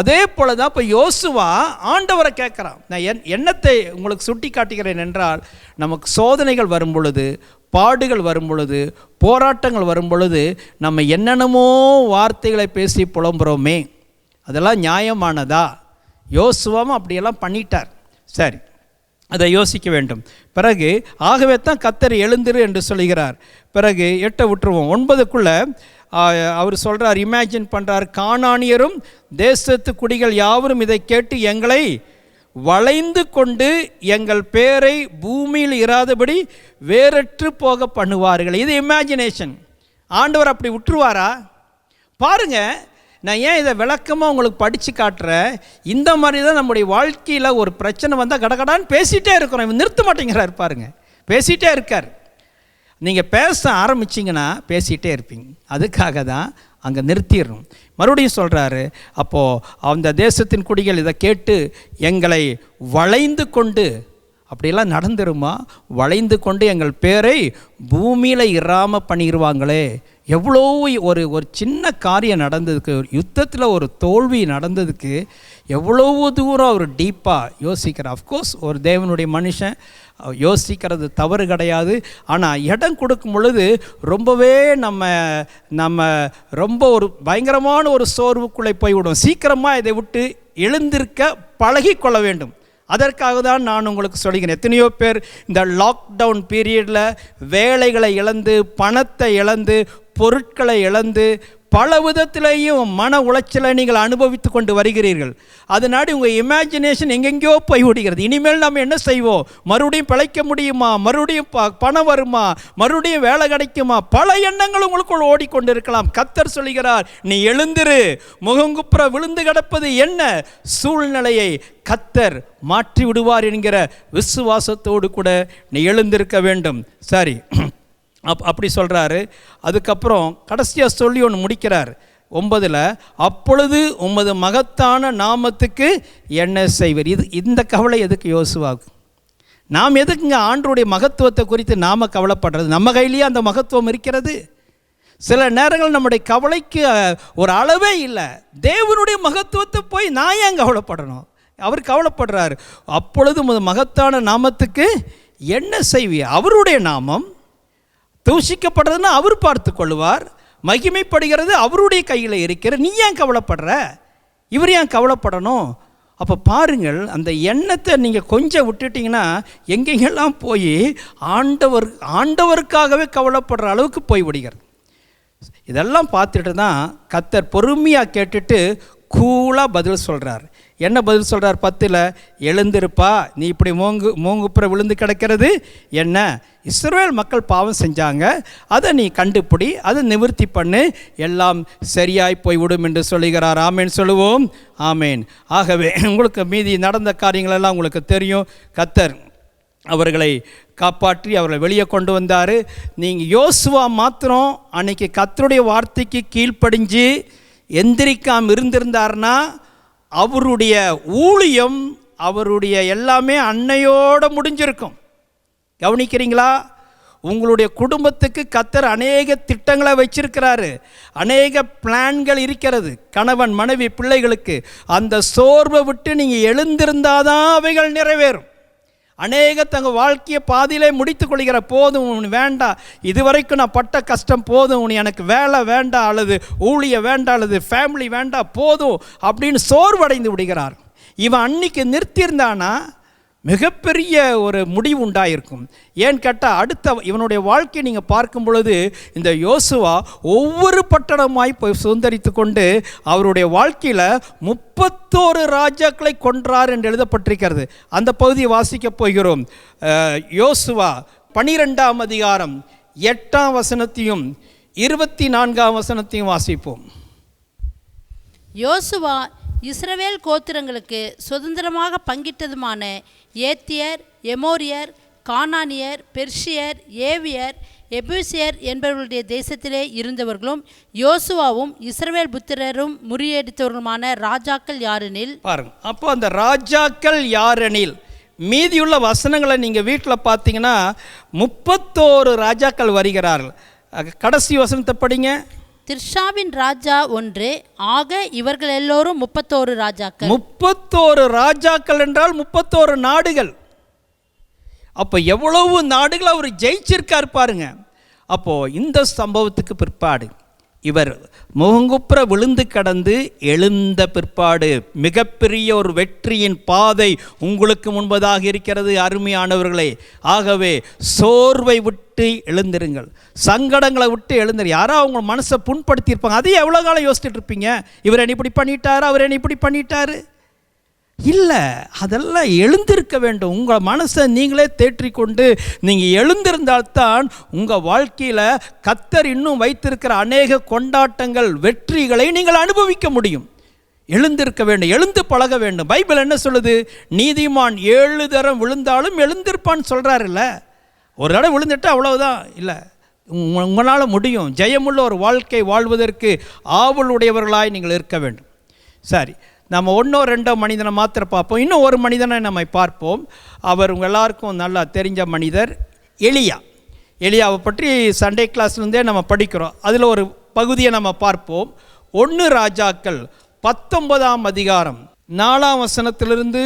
அதே போல தான் இப்போ யோசுவா ஆண்டவரை கேட்குறான். நான் எண்ணத்தை உங்களுக்கு சுட்டி காட்டுகிறேன் என்றால், நமக்கு சோதனைகள் வரும் பொழுது, பாடுகள் வரும் பொழுது, போராட்டங்கள் வரும் பொழுது நம்ம என்னென்னமோ வார்த்தைகளை பேசி புலம்புறோமே, அதெல்லாம் நியாயமானதா? யோசுவாவும் அப்படியெல்லாம் பண்ணிட்டார். சரி, அதை யோசிக்க வேண்டும். பிறகு ஆகவே தான் கர்த்தர் எழுந்திரு என்று சொல்கிறார். பிறகு 8 விட்டுருவோம். 9க்குள்ளே அவர் சொல்கிறார், இமேஜின் பண்ணுறார். கானானியரும் தேசத்து குடிகள் யாவரும் இதை கேட்டு எங்களை வளைந்து கொண்டு எங்கள் பேரை பூமியில் இராதபடி வேறற்று போக பண்ணுவார்கள். இது இமேஜினேஷன். ஆண்டவர் அப்படி விட்டுருவாரா? பாருங்கள், நான் ஏன் இதை விளக்கமாக உங்களுக்கு படித்து காட்டுறேன். இந்த மாதிரி தான் நம்முடைய வாழ்க்கையில் ஒரு பிரச்சனை வந்தால் கடகடான்னு பேசிகிட்டே இருக்கிறோம். இவன் நிறுத்த மாட்டேங்கிறார் பாருங்க, பேசிகிட்டே இருக்கார். நீங்கள் பேச ஆரம்பிச்சிங்கன்னா பேசிகிட்டே இருப்பீங்க. அதுக்காக தான் அங்கே நிறுத்திடணும். மறுபடியும் சொல்கிறாரு, அப்போது அந்த தேசத்தின் குடிகள் இதை கேட்டு எங்களை வளைந்து கொண்டு, அப்படியெல்லாம் நடந்துருமா? வளைந்து கொண்டு எங்கள் பேரை பூமியில் இராமல் பண்ணிடுவாங்களே. எவ்வளோ ஒரு சின்ன காரியம் நடந்ததுக்கு, யுத்தத்தில் ஒரு தோல்வி நடந்ததுக்கு எவ்வளவு தூரம் அவர் டீப்பாக யோசிக்கிறார். அஃப்கோர்ஸ் ஒரு தேவனுடைய மனுஷன் யோசிக்கிறது தவறு கிடையாது. ஆனால் இடம் கொடுக்கும் பொழுது ரொம்பவே நம்ம ரொம்ப ஒரு பயங்கரமான ஒரு சோர்வுக்குள்ளே போய்விடும். சீக்கிரமாக இதை விட்டு எழுந்திருக்க பழகி கொள்ள வேண்டும். அதற்காக தான் நான் உங்களுக்கு சொல்கிறேன். எத்தனையோ பேர் இந்த லாக்டவுன் பீரியடில் வேலைகளை இழந்து, பணத்தை இழந்து, பொருட்களை இழந்து, பல விதத்திலேயும் மன உளைச்சலை நீங்கள் அனுபவித்து கொண்டு வருகிறீர்கள். அதனாடி உங்கள் இமேஜினேஷன் எங்கெங்கேயோ போய் விடுகிறது. இனிமேல் நம்ம என்ன செய்வோம்? மறுபடியும் பிழைக்க முடியுமா? மறுபடியும் பணம் வருமா? மறுபடியும் வேலை கிடைக்குமா? பல எண்ணங்கள் உங்களுக்குள் ஓடிக்கொண்டு இருக்கலாம். கர்த்தர் சொல்கிறார், நீ எழுந்திரு. முகங்குப்புற விழுந்து கிடப்பது என்ன? சூழ்நிலையை கர்த்தர் மாற்றி விடுவார் என்கிற விசுவாசத்தோடு கூட நீ எழுந்திருக்க வேண்டும். சரி, அப்படி சொல்கிறாரு. அதுக்கப்புறம் கடைசியாக சொல்லி ஒன்று முடிக்கிறார் 9ல், அப்பொழுது உமது மகத்தான நாமத்துக்கு என்ன செய்வர்? இந்த கவலை எதுக்கு யோசுவாவுக்கு? நாம் எதுக்குங்க ஆண்டவருடைய மகத்துவத்தை குறித்து நாம் கவலைப்படுறது? நம்ம கையிலேயே அந்த மகத்துவம் இருக்கிறது. சில நேரங்கள் நம்முடைய கவலைக்கு ஒரு அளவே இல்லை. தேவனுடைய மகத்துவத்தை போய் நான் ஏன் கவலைப்படணும்? அவர் கவலைப்படுறார். அப்பொழுது உமது மகத்தான நாமத்துக்கு என்ன செய்வீர்? அவருடைய நாமம் தூஷிக்கப்படுறதுன்னா அவர் பார்த்து கொள்வார், மகிமைப்படுகிறது அவருடைய கையில் இருக்கிற. நீ ஏன் கவலைப்படுற? இவர் ஏன் கவலைப்படணும்? அப்போ பாருங்கள், அந்த எண்ணத்தை நீங்கள் கொஞ்சம் விட்டுட்டிங்கன்னா எங்கெங்கெல்லாம் போய் ஆண்டவருக்காகவே கவலைப்படுற அளவுக்கு போய் விடுகிறது. இதெல்லாம் பார்த்துட்டு தான் கர்த்தர் பொறுமையாக கேட்டுட்டு கூலாக பதில் சொல்கிறார். என்ன பதில் சொல்கிறார்? 10ல், எழுந்திருப்பா, நீ இப்படி மூங்குப்புற விழுந்து கிடக்கிறது என்ன? இஸ்ரவேல் மக்கள் பாவம் செஞ்சாங்க, அதை நீ கண்டுபிடி, அதை நிவர்த்தி பண்ணு, எல்லாம் சரியாய் போய்விடும் என்று சொல்லுகிறார். ஆமேன் சொல்லுவோம். ஆமேன். ஆகவே உங்களுக்கு மீதி நடந்த காரியங்களெல்லாம் உங்களுக்கு தெரியும். கர்த்தர் அவர்களை காப்பாற்றி அவர்களை வெளியே கொண்டு வந்தார். நீங்கள் யோசுவா மாத்திரம் அன்னைக்கு கர்த்தருடைய வார்த்தைக்கு கீழ்ப்படிஞ்சு எந்திரிக்காமல் இருந்திருந்தார்னா அவருடைய ஊழியம், அவருடைய எல்லாமே அன்னையோடு முடிஞ்சிருக்கும். கவனிக்கிறீங்களா? உங்களுடைய குடும்பத்துக்கு கர்த்தர் அநேக திட்டங்களை வச்சிருக்கிறாரு, அநேக பிளான்கள் இருக்கிறது, கணவன் மனைவி பிள்ளைகளுக்கு. அந்த சோர்வை விட்டு நீங்கள் எழுந்திருந்தாதான் அவைகள் நிறைவேறும். அநேக தங்கள் வாழ்க்கையை பாதியிலே முடித்து கொள்கிற, போதும் உன் வேண்டாம், இதுவரைக்கும் நான் பட்ட கஷ்டம் போதும், உன் எனக்கு வேலை வேண்டாம், அல்லது ஊழிய வேண்டாம், அல்லது ஃபேமிலி வேண்டாம், போதும் அப்படின்னு சோர்வடைந்து விடுகிறார். இவன் அன்னைக்கு நிறுத்தியிருந்தானா மிகப்பெரிய ஒரு முடிவு உண்டாயிருக்கும். ஏன்னு கேட்டால் அடுத்த இவனுடைய வாழ்க்கையை நீங்கள் பார்க்கும் பொழுது இந்த யோசுவா ஒவ்வொரு பட்டணமாய் போய் சுதந்திரித்து கொண்டு அவருடைய வாழ்க்கையில் 31 ராஜாக்களை கொன்றார் என்று எழுதப்பட்டிருக்கிறது. அந்த பகுதியை வாசிக்கப் போகிறோம். யோசுவா 12ஆம் அதிகாரம் 8ஆம் வசனத்தையும் 24ஆம் வசனத்தையும் வாசிப்போம். யோசுவா இஸ்ரவேல் கோத்திரங்களுக்கு சுதந்திரமாக பங்கிட்டதுமான ஏத்தியர், எமோரியர், கானானியர், பெர்ஷியர், ஏவியர், எபூசியர் என்பவர்களுடைய தேசத்திலே இருந்தவர்களும் யோசுவாவும் இஸ்ரவேல் புத்திரரும் முறியடித்தவர்களுமான ராஜாக்கள் யாரெனில் பாருங்க. அப்போ அந்த ராஜாக்கள் யாரெனில் மீதியுள்ள வசனங்களை நீங்கள் வீட்டில் பார்த்தீங்கன்னா 31 ராஜாக்கள் வருகிறார்கள். கடைசி வசனத்தை படிங்க. திர்ஷாவின் ராஜா ஒன்று, ஆக இவர்கள் எல்லோரும் 31 ராஜாக்கள். 31 ராஜாக்கள் என்றால் 31 நாடுகள். அப்போ எவ்வளவு நாடுகள் அவர் ஜெயிச்சிருக்கார் பாருங்க. அப்போ இந்த சம்பவத்துக்கு பிற்பாடு இவர் முகங்குப்புற விழுந்து கடந்து எழுந்த பிற்பாடு மிகப்பெரிய ஒரு வெற்றியின் பாதை உங்களுக்கு முன்பதாக இருக்கிறது அருமையானவர்களே. ஆகவே சோர்வை விட்டு எழுந்திருங்கள், சங்கடங்களை விட்டு எழுந்திரு. யாரோ அவங்க மனசை புண்படுத்தியிருப்பாங்க, அதையே எவ்வளோ காலம் யோசிச்சுட்டு இருப்பீங்க, இவர் என்ன இப்படி பண்ணிட்டாரு, அவர் என்ன இப்படி பண்ணிட்டாரு. இல்லை, அதெல்லாம் எழுந்திருக்க வேண்டும். உங்கள் மனசை நீங்களே தேற்றிக்கொண்டு நீங்கள் எழுந்திருந்தால்தான் உங்கள் வாழ்க்கையில் கர்த்தர் இன்னும் வைத்திருக்கிற அநேக கொண்டாட்டங்கள், வெற்றிகளை நீங்கள் அனுபவிக்க முடியும். எழுந்திருக்க வேண்டும், எழுந்து பழக வேண்டும். பைபிள் என்ன சொல்லுது? நீதிமான் 7 தரம் விழுந்தாலும் எழுந்திருப்பான்னு சொல்கிறாருல்ல. ஒரு தடவை விழுந்துட்டு அவ்வளவுதான் இல்லை, உங்களால் முடியும். ஜெயமுள்ள ஒரு வாழ்க்கை வாழ்வதற்கு ஆவலுடையவர்களாய் நீங்கள் இருக்க வேண்டும். சரி, நம்ம 1-2 மனிதனை மாத்திர பார்ப்போம். இன்னும் ஒரு மனிதனை நம்ம பார்ப்போம். அவர் உங்கள் எல்லாருக்கும் நல்லா தெரிஞ்ச மனிதர் எலியா. எலியாவை பற்றி சண்டே கிளாஸ்லேருந்தே நம்ம படிக்கிறோம். அதில் ஒரு பகுதியை நம்ம பார்ப்போம். 1 ராஜாக்கள் 19ஆம் அதிகாரம் 4ஆம் வசனத்திலிருந்து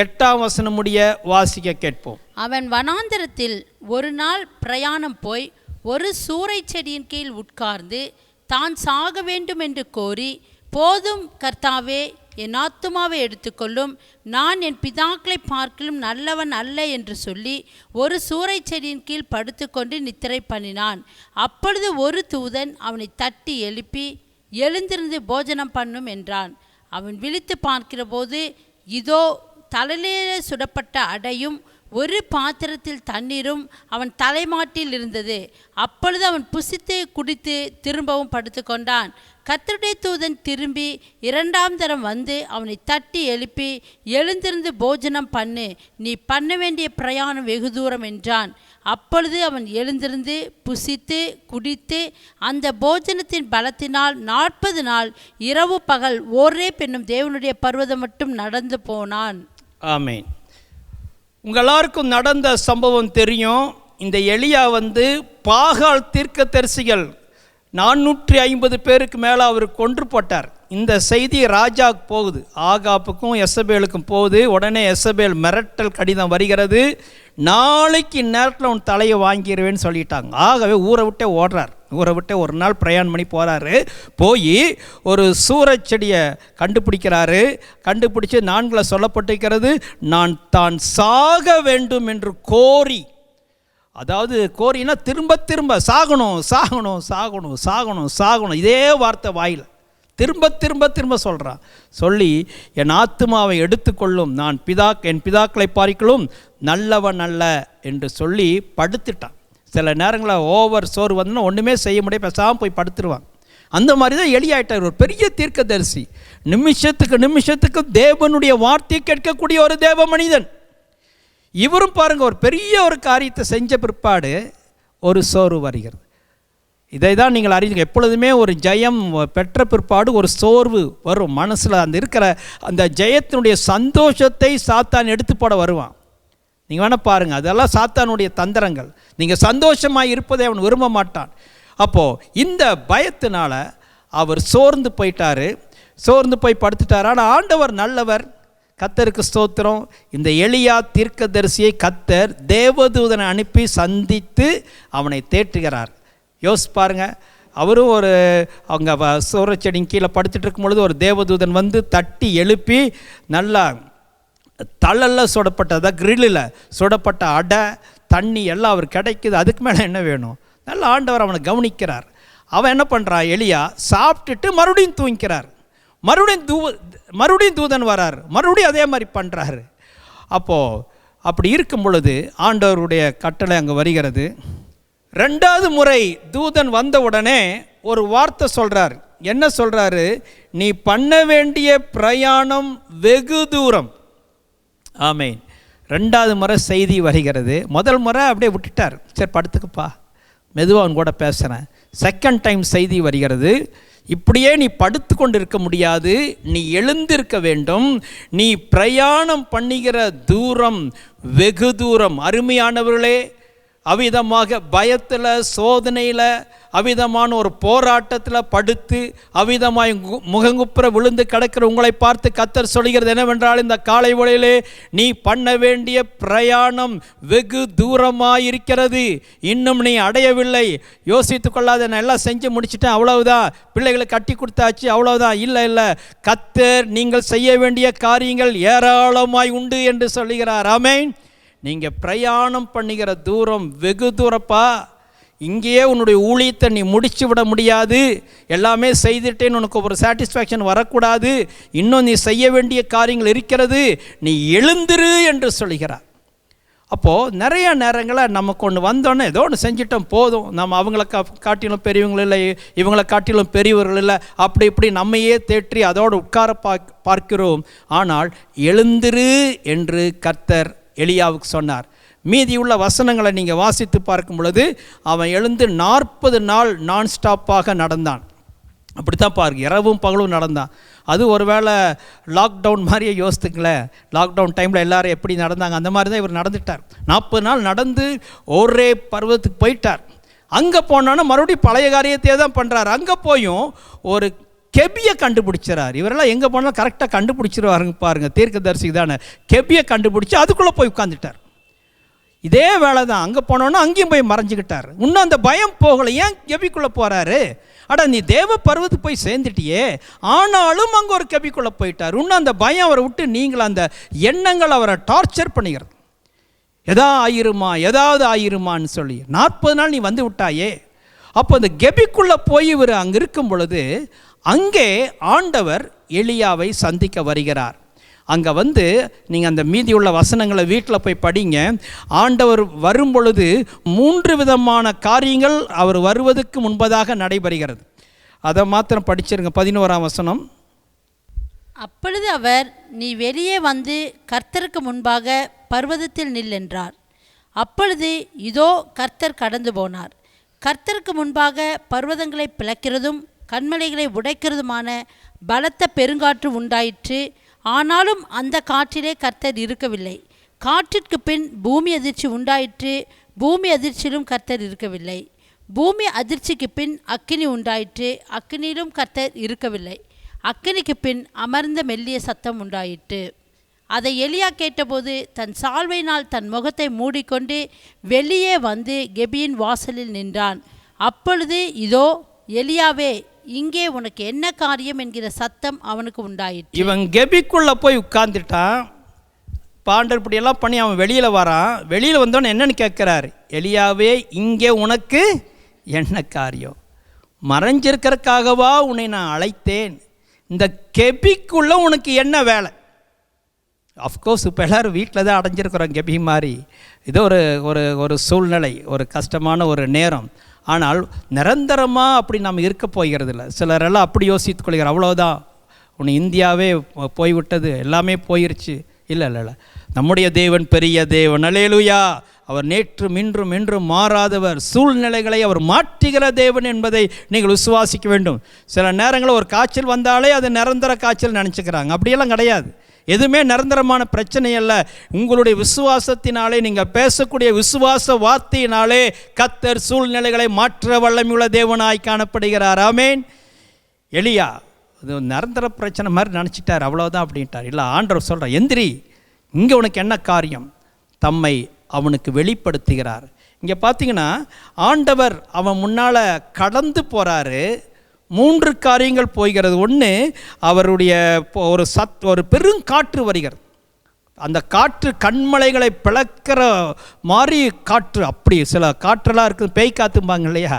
8ஆம் வசனம் முடிய வாசிக்க கேட்போம். அவன் வனாந்தரத்தில் ஒரு நாள் பிரயாணம் போய் ஒரு சூரை செடியின் கீழ் உட்கார்ந்து தான் சாக வேண்டும் என்று கோரி, போதும் கர்த்தாவே, என் ஆத்துமாவை எடுத்துக்கொள்ளும், நான் என் பிதாக்களை பார்க்கலும் நல்லவன் அல்ல என்று சொல்லி ஒரு சூரை செடியின் கீழ் படுத்துக்கொண்டு நித்திரை பண்ணினான். அப்பொழுது ஒரு தூதன் அவனை தட்டி எழுப்பி, எழுந்திருந்து போஜனம் பண்ணும் என்றான். அவன் விழித்து பார்க்கிற போது இதோ தலையிலே சுடப்பட்ட அடையும் ஒரு பாத்திரத்தில் தண்ணீரும் அவன் தலைமாட்டில் இருந்தது. அப்பொழுது அவன் புசித்து குடித்து திரும்பவும் படுத்து கொண்டான். கர்த்தருடைய தூதன் திரும்பி 2ஆம் தரம் வந்து அவனை தட்டி எழுப்பி, எழுந்திருந்து போஜனம் பண்ணு, நீ பண்ண வேண்டிய பிரயாணம் வெகு தூரம் என்றான். அப்பொழுது அவன் எழுந்திருந்து புசித்து குடித்து அந்த போஜனத்தின் பலத்தினால் 40 நாள் இரவு பகல் ஓரேப் என்னும் தேவனுடைய பர்வதம் மட்டும் நடந்து போனான். ஆமென். உங்கள் எல்லாருக்கும் நடந்த சம்பவம் தெரியும். இந்த எலியா பாகால் தீர்க்கதரிசிகள் 450 பேருக்கு மேலே அவர் கொன்று போட்டார். இந்த செய்தி ராஜாவுக்கு போகுது, ஆகாப்புக்கும் எசபேலுக்கும் போகுது. உடனே எசபேல் மிரட்டல் கடிதம் வருகிறது, நாளைக்கு நேரத்தில் உன் தலையை வாங்கிடுவேன்னு சொல்லிட்டாங்க. ஆகவே ஊரை விட்டே ஓடுறார். ஊரை விட்டே ஒரு நாள் பிரயாணம் பண்ணி போகிறாரு. போய் ஒரு சூரச் செடியை கண்டுபிடிக்கிறாரு. கண்டுபிடிச்சி 4 சொல்லப்பட்டிருக்கிறது, நான் தான் சாக வேண்டும் என்று கோரி. அதாவது கோரினா திரும்ப திரும்ப சாகணும் சாகணும் சாகணும் சாகணும் சாகணும், இதே வார்த்தை வாயில் திரும்ப திரும்ப திரும்ப சொல்கிறான். சொல்லி என் ஆத்துமாவை எடுத்துக்கொள்ளும், நான் என் பிதாக்களை பார்க்கலும் நல்லவன் அல்ல என்று சொல்லி படுத்துட்டான். சில நேரங்களில் ஓவர் சோறு வந்துன்னா ஒன்றுமே செய்ய முடியாது, பேசாமல் போய் படுத்துருவான். அந்த மாதிரி தான் எலியாயிட்டார். ஒரு பெரிய தீர்க்கதரிசி, நிமிஷத்துக்கு நிமிஷத்துக்கு தேவனுடைய வார்த்தையை கேட்கக்கூடிய ஒரு தேவ மனிதன். இவரும் பாருங்கள் ஒரு பெரிய ஒரு காரியத்தை செஞ்ச பிற்பாடு ஒரு சோர்வு வருகிறது. இதை தான் நீங்கள் அறிஞ்சுங்க. எப்பொழுதுமே ஒரு ஜெயம் பெற்ற பிற்பாடு ஒரு சோர்வு வரும் மனசில். அந்த இருக்கிற அந்த ஜெயத்தினுடைய சந்தோஷத்தை சாத்தான் எடுத்து போட வருவான். நீங்கள் வேணால் பாருங்கள், அதெல்லாம் சாத்தானுடைய தந்திரங்கள். நீங்கள் சந்தோஷமாக இருப்பதை அவன் விரும்ப மாட்டான். அப்போது இந்த பயத்தினால் அவர் சோர்ந்து போயிட்டார், சோர்ந்து போய் படுத்துட்டார். ஆனால் ஆண்டவர் நல்லவர், கர்த்தருக்கு ஸ்தோத்திரம். இந்த எலியா தீர்க்கதரிசியை கர்த்தர் தேவதூதனை அனுப்பி சந்தித்து அவனை தேற்றுகிறார். யோசிச்சு பாருங்க, அவரும் ஒரு அவங்க சோரச்செடியின் கீழே படுத்துட்டு இருக்கும் பொழுது ஒரு தேவதூதன் வந்து தட்டி எழுப்பி நல்லா தழலில் சுடப்பட்ட, அதாவது கிரில்லில் சுடப்பட்ட அடை தண்ணி எல்லாம் அவர் கிடைக்குது. அதுக்கு மேலே என்ன வேணும்? நல்ல ஆண்டவர் அவனை கவனிக்கிறார். அவன் என்ன பண்ணுறான், எலியா சாப்பிட்டுட்டு மறுபடியும் தூங்கிக்கிறார். மறுபடியும் தூதன் வரார், மறுபடியும் அதே மாதிரி பண்ணுறாரு. அப்போது அப்படி இருக்கும் பொழுது ஆண்டவருடைய கட்டளை அங்கே வருகிறது. 2வது முறை தூதன் வந்த உடனே ஒரு வார்த்தை சொல்கிறார். என்ன சொல்கிறாரு? நீ பண்ண வேண்டிய பிரயாணம் வெகு தூரம். ஆமென். 2வது முறை செய்தி வருகிறது. முதல் முறை அப்படியே விட்டுட்டார், சரி படுத்துக்குப்பா, மெதுவாக அவன் கூட பேசுகிறேன். செகண்ட் டைம் செய்தி வருகிறது. இப்படியே நீ படுத்து கொண்டு இருக்க முடியாது, நீ எழுந்திருக்க வேண்டும். நீ பிரயாணம் பண்ணுகிற தூரம் வெகு தூரம். அருமையானவர்களே, அவ்விதமாக பயத்தில், சோதனையில், அவ்விதமான ஒரு போராட்டத்தில் படுத்து அவ்விதமாய் முகங்குப்புற விழுந்து கிடக்கிற உங்களை பார்த்து கர்த்தர் சொல்கிறது என்னவென்றால், இந்த காலை வேளையிலே நீ பண்ண வேண்டிய பிரயாணம் வெகு தூரமாயிருக்கிறது, இன்னும் நீ அடையவில்லை. யோசித்து கொள்ளாத, நான் எல்லாம் செஞ்சு முடிச்சுட்டேன், அவ்வளவுதான், பிள்ளைகளை கட்டி கொடுத்தாச்சு, அவ்வளவுதான். இல்லை, கர்த்தர் நீங்கள் செய்ய வேண்டிய காரியங்கள் ஏராளமாய் உண்டு என்று சொல்லுகிறார். ஆமென். நீங்கள் பிரயாணம் பண்ணுகிற தூரம் வெகு தூரப்பா. இங்கேயே உன்னுடைய ஊழியத்தை நீ முடிச்சு விட முடியாது. எல்லாமே செய்துட்டேன்னு உனக்கு ஒரு சாட்டிஸ்ஃபேக்ஷன் வரக்கூடாது. இன்னும் நீ செய்ய வேண்டிய காரியங்கள் இருக்கிறது, நீ எழுந்திரு என்று சொல்கிறார். அப்போது நிறைய நேரங்களில் நமக்கு ஒன்று வந்தோன்னே ஏதோ ஒன்று செஞ்சிட்டோம் போதும், நம்ம அவங்கள காட்டிலும் பெரியவங்கள் இல்லை, இவங்களை காட்டிலும் பெரியவர்கள் இல்லை, அப்படி இப்படி நம்மையே தேற்றி அதோடு உட்கார பார்க்கிறோம். ஆனால் எழுந்திரு என்று கர்த்தர் எலியாவுக்கு சொன்னார். மீதியுள்ள வசனங்களை நீங்கள் வாசித்து பார்க்கும் பொழுது அவன் எழுந்து 40 நாள் நான் ஸ்டாப்பாக நடந்தான். அப்படித்தான் பாருங்க, இரவும் பகலும் நடந்தான். அது ஒருவேளை லாக்டவுன் மாதிரியே யோசித்துங்களேன். லாக்டவுன் டைமில் எல்லோரும் எப்படி நடந்தாங்க, அந்த மாதிரி தான் இவர் நடந்துட்டார். 40 நாள் நடந்து ஒரே பர்வத்துக்கு போயிட்டார். அங்கே போனோன்னா மறுபடியும் பழைய காரியத்தையே தான் பண்ணுறார். அங்கே போயும் ஒரு கெபியை கண்டுபிடிச்சிறார். இவரெல்லாம் எங்கே போனாலும் கரெக்டாக கண்டுபிடிச்சிருவாருங்க பாருங்கள், தீர்க்கதரிசிக்கு தானே. கெபியை கண்டுபிடிச்சி அதுக்குள்ளே போய் உட்காந்துட்டார். இதே வேலை தான். அங்கே போனோன்னா அங்கேயும் போய் மறைஞ்சிக்கிட்டார். இன்னும் அந்த பயம் போகலை. ஏன் கெபிக்குள்ளே போகிறாரு? அட நீ தேவ பருவத்துக்கு போய் சேர்ந்துட்டியே, ஆனாலும் அங்கே ஒரு கெபிக்குள்ளே போயிட்டார். இன்னும் அந்த பயம் அவரை விட்டு நீங்கள் அந்த எண்ணங்கள் அவரை டார்ச்சர் பண்ணுகிறது. ஏதாவது ஆயிருமான்னு சொல்லி 40 நாள் நீ வந்து விட்டாயே. அப்போ அந்த கெபிக்குள்ளே போய் இவர் அங்கே இருக்கும் பொழுது அங்கே ஆண்டவர் எலியாவை சந்திக்க வருகிறார். அங்கே வந்து நீங்கள் அந்த மீதியுள்ள வசனங்களை வீட்டில் போய் படிங்க. ஆண்டவர் வரும் பொழுது 3 விதமான காரியங்கள் அவர் வருவதற்கு முன்பதாக நடைபெறுகிறது. அதை மாத்திரம் படிச்சிருங்க. 11ஆம் வசனம். அப்பொழுது அவர், நீ வெளியே வந்து கர்த்தருக்கு முன்பாக பர்வதத்தில் நில் என்றார். அப்பொழுது இதோ கர்த்தர் கடந்து போனார். கர்த்தருக்கு முன்பாக பர்வதங்களை பிளக்கிறதும் கன்மலைகளை உடைக்கிறதுமான பலத்த பெருங்காற்று உண்டாயிற்று. ஆனாலும் அந்த காற்றிலே கர்த்தர் இருக்கவில்லை. காற்றிற்கு பின் பூமி அதிர்ச்சி உண்டாயிற்று. பூமி அதிர்ச்சியிலும் கர்த்தர் இருக்கவில்லை. பூமி அதிர்ச்சிக்கு பின் அக்கினி உண்டாயிற்று. அக்கினியிலும் கர்த்தர் இருக்கவில்லை. அக்கினிக்கு பின் அமர்ந்த மெல்லிய சத்தம் உண்டாயிற்று. அதை எலியா கேட்டபோது தன் சால்வையினால் தன் முகத்தை மூடிக்கொண்டு வெளியே வந்து கெபியின் வாசலில் நின்றான். அப்பொழுது இதோ எலியாவே, இங்கே உனக்கு என்ன காரியம் என்கிற சத்தம் அவனுக்கு உண்டாயிற்று. இவன் கெபிக்குள்ளே போய் உட்கார்ந்துட்டான். பாண்டர் இப்படியெல்லாம் பண்ணி அவன் வெளியில் வரான். வெளியில் வந்தோன்னு என்னன்னு கேட்குறாரு, எலியாவே இங்கே உனக்கு என்ன காரியம்? மறைஞ்சிருக்கிறதுக்காகவா உன்னை நான் அழைத்தேன்? இந்த கெபிக்குள்ளே உனக்கு என்ன வேலை? அஃப்கோர்ஸ் இப்போ எல்லோரும் வீட்டில் தான் அடைஞ்சிருக்கிறோம் கெபி மாதிரி. இது ஒரு சூழ்நிலை, ஒரு கஷ்டமான ஒரு நேரம். ஆனால் நிரந்தரமாக அப்படி நம்ம இருக்க போகிறதில்ல. சிலரெல்லாம் அப்படி யோசித்து கொள்கிறார், அவ்வளோதான் உன்னை இந்தியாவே போய்விட்டது, எல்லாமே போயிருச்சு. இல்லை நம்முடைய தேவன் பெரிய தேவன். அல்லேலூயா. அவர் நேற்றும் இன்றும் என்றும் மாறாதவர். சூழ்நிலைகளை அவர் மாற்றுகிற தேவன் என்பதை நீங்கள் விசுவாசிக்க வேண்டும். சில நேரங்களில் ஒரு காய்ச்சல் வந்தாலே அது நிரந்தர காய்ச்சல் நினச்சிக்கிறாங்க. அப்படியெல்லாம் கிடையாது. எதுவுமே நிரந்தரமான பிரச்சனை அல்ல. உங்களுடைய விசுவாசத்தினாலே, நீங்கள் பேசக்கூடிய விசுவாச வார்த்தையினாலே கர்த்தர் சூழ்நிலைகளை மாற்ற வல்லமையுள்ள தேவனாய் காணப்படுகிறார். ஆமென். எலியா இது நிரந்தர பிரச்சனை மாதிரி நினச்சிட்டார், அவ்வளோதான் அப்படின்ட்டார். இல்லை, ஆண்டவர் சொல்கிறார், எந்திரி, இங்கே உனக்கு என்ன காரியம்? தம்மை அவனுக்கு வெளிப்படுத்துகிறார். இங்கே பார்த்தீங்கன்னா ஆண்டவர் அவன் முன்னால் கடந்து போகிறாரு. 3 காரியங்கள் போகிறது. ஒன்று, அவருடைய ஒரு பெருங்காற்று வருகிறது. அந்த காற்று கண்மலைகளை பிளக்கிற மாதிரி காற்று. அப்படி சில காற்றெல்லாம் இருக்குது, பேய் காற்றும்பாங்க இல்லையா?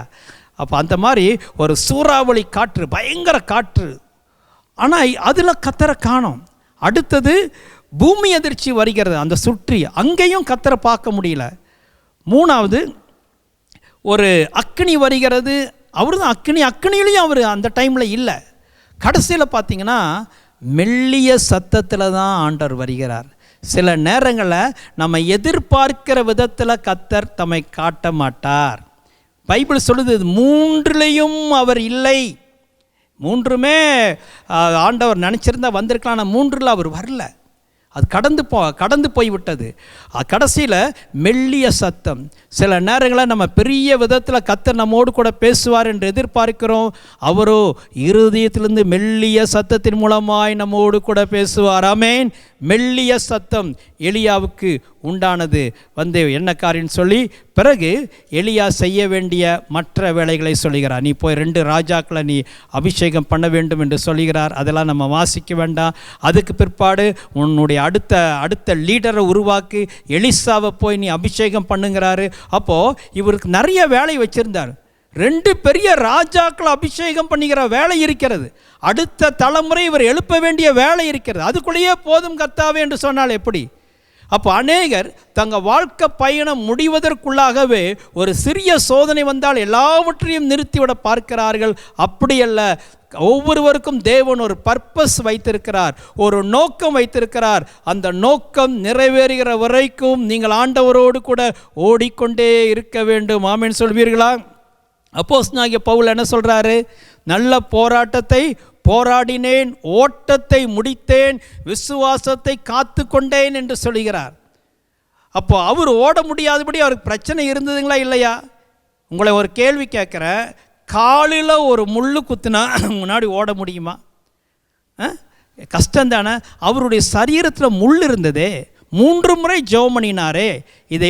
அப்போ அந்த மாதிரி ஒரு சூறாவளி காற்று, பயங்கர காற்று. ஆனால் அதில் கர்த்தரை காணோம். அடுத்தது பூமி அதிர்ச்சி வருகிறது, அந்த சுற்றி அங்கேயும் கர்த்தரை பார்க்க முடியல. 3வது ஒரு அக்கினி வருகிறது. அவரு தான் அக்கினியிலையும் அவர் அந்த டைமில் இல்லை. கடைசியில் பார்த்தீங்கன்னா மெல்லிய சத்தத்தில் தான் ஆண்டவர் வருகிறார். சில நேரங்களில் நம்ம எதிர்பார்க்கிற விதத்தில் கர்த்தர் தம்மை காட்ட மாட்டார். பைபிள் சொல்லுது 3லேயும் அவர் இல்லை. 3மே ஆண்டவர் நினச்சிருந்தா வந்திருக்கலாம், ஆனால் 3ல் அவர் வரல. அது கடந்து போய்விட்டது. கடைசியில் மெல்லிய சத்தம். சில நேரங்களில் நம்ம பெரிய விதத்தில் கர்த்தர் நம்மோடு கூட பேசுவார் என்று எதிர்பார்க்கிறோம். அவரோ இருதயத்திலிருந்து மெல்லிய சத்தத்தின் மூலமாய் நம்மோடு கூட பேசுவார். ஆமென். மெல்லிய சத்தம் எலியாவுக்கு உண்டானது. வந்து என்ன காரியம்னு சொல்லி பிறகு எலியா செய்ய வேண்டிய மற்ற வேலைகளை சொல்லுகிறார். நீ போய் 2 ராஜாக்களை நீ அபிஷேகம் பண்ண வேண்டும் என்று சொல்லுகிறார். அதெல்லாம் நம்ம வாசிக்க வேண்டாம். அதுக்கு பிற்பாடு உன்னுடைய அடுத்த லீடரை உருவாக்கி எலிசாவை போய் நீ அபிஷேகம் பண்ணுங்கிறாரு. அப்போது இவருக்கு நிறைய வேலை வச்சுருந்தார். 2 பெரிய ராஜாக்களை அபிஷேகம் பண்ணிக்கிற வேலை இருக்கிறது. அடுத்த தலைமுறை இவர் எழுப்ப வேண்டிய வேலை இருக்கிறது. அதுக்குள்ளேயே போதும் கர்த்தாவே என்று சொன்னால் எப்படி? அப்போ அநேகர் தங்கள் வாழ்க்கை பயணம் முடிவதற்குள்ளாகவே ஒரு சிறிய சோதனை வந்தால் எல்லாவற்றையும் நிறுத்திவிட பார்க்கிறார்கள். அப்படியல்ல. ஒவ்வொருவருக்கும் தேவன் ஒரு பர்பஸ் வைத்திருக்கிறார், ஒரு நோக்கம் வைத்திருக்கிறார். அந்த நோக்கம் நிறைவேறுகிற வரைக்கும் நீங்கள் ஆண்டவரோடு கூட ஓடிக்கொண்டே இருக்க வேண்டும். ஆமென் சொல்வீர்களா? அப்போஸ்தலனாகிய பவுல் என்ன சொல்கிறாரு? நல்ல போராட்டத்தை போராடினேன், ஓட்டத்தை முடித்தேன், விசுவாசத்தை காத்து கொண்டேன் என்று சொல்கிறார். அப்போ அவர் ஓட முடியாதபடி அவருக்கு பிரச்சனை இருந்ததுங்களா இல்லையா? உங்களை ஒரு கேள்வி கேட்குறேன். காலில் ஒரு முள் குத்துனா முன்னாடி ஓட முடியுமா? கஷ்டம்தானே. அவருடைய சரீரத்தில் முள் இருந்ததே. 3 முறை ஜெபம் பண்ணினாரே, இதை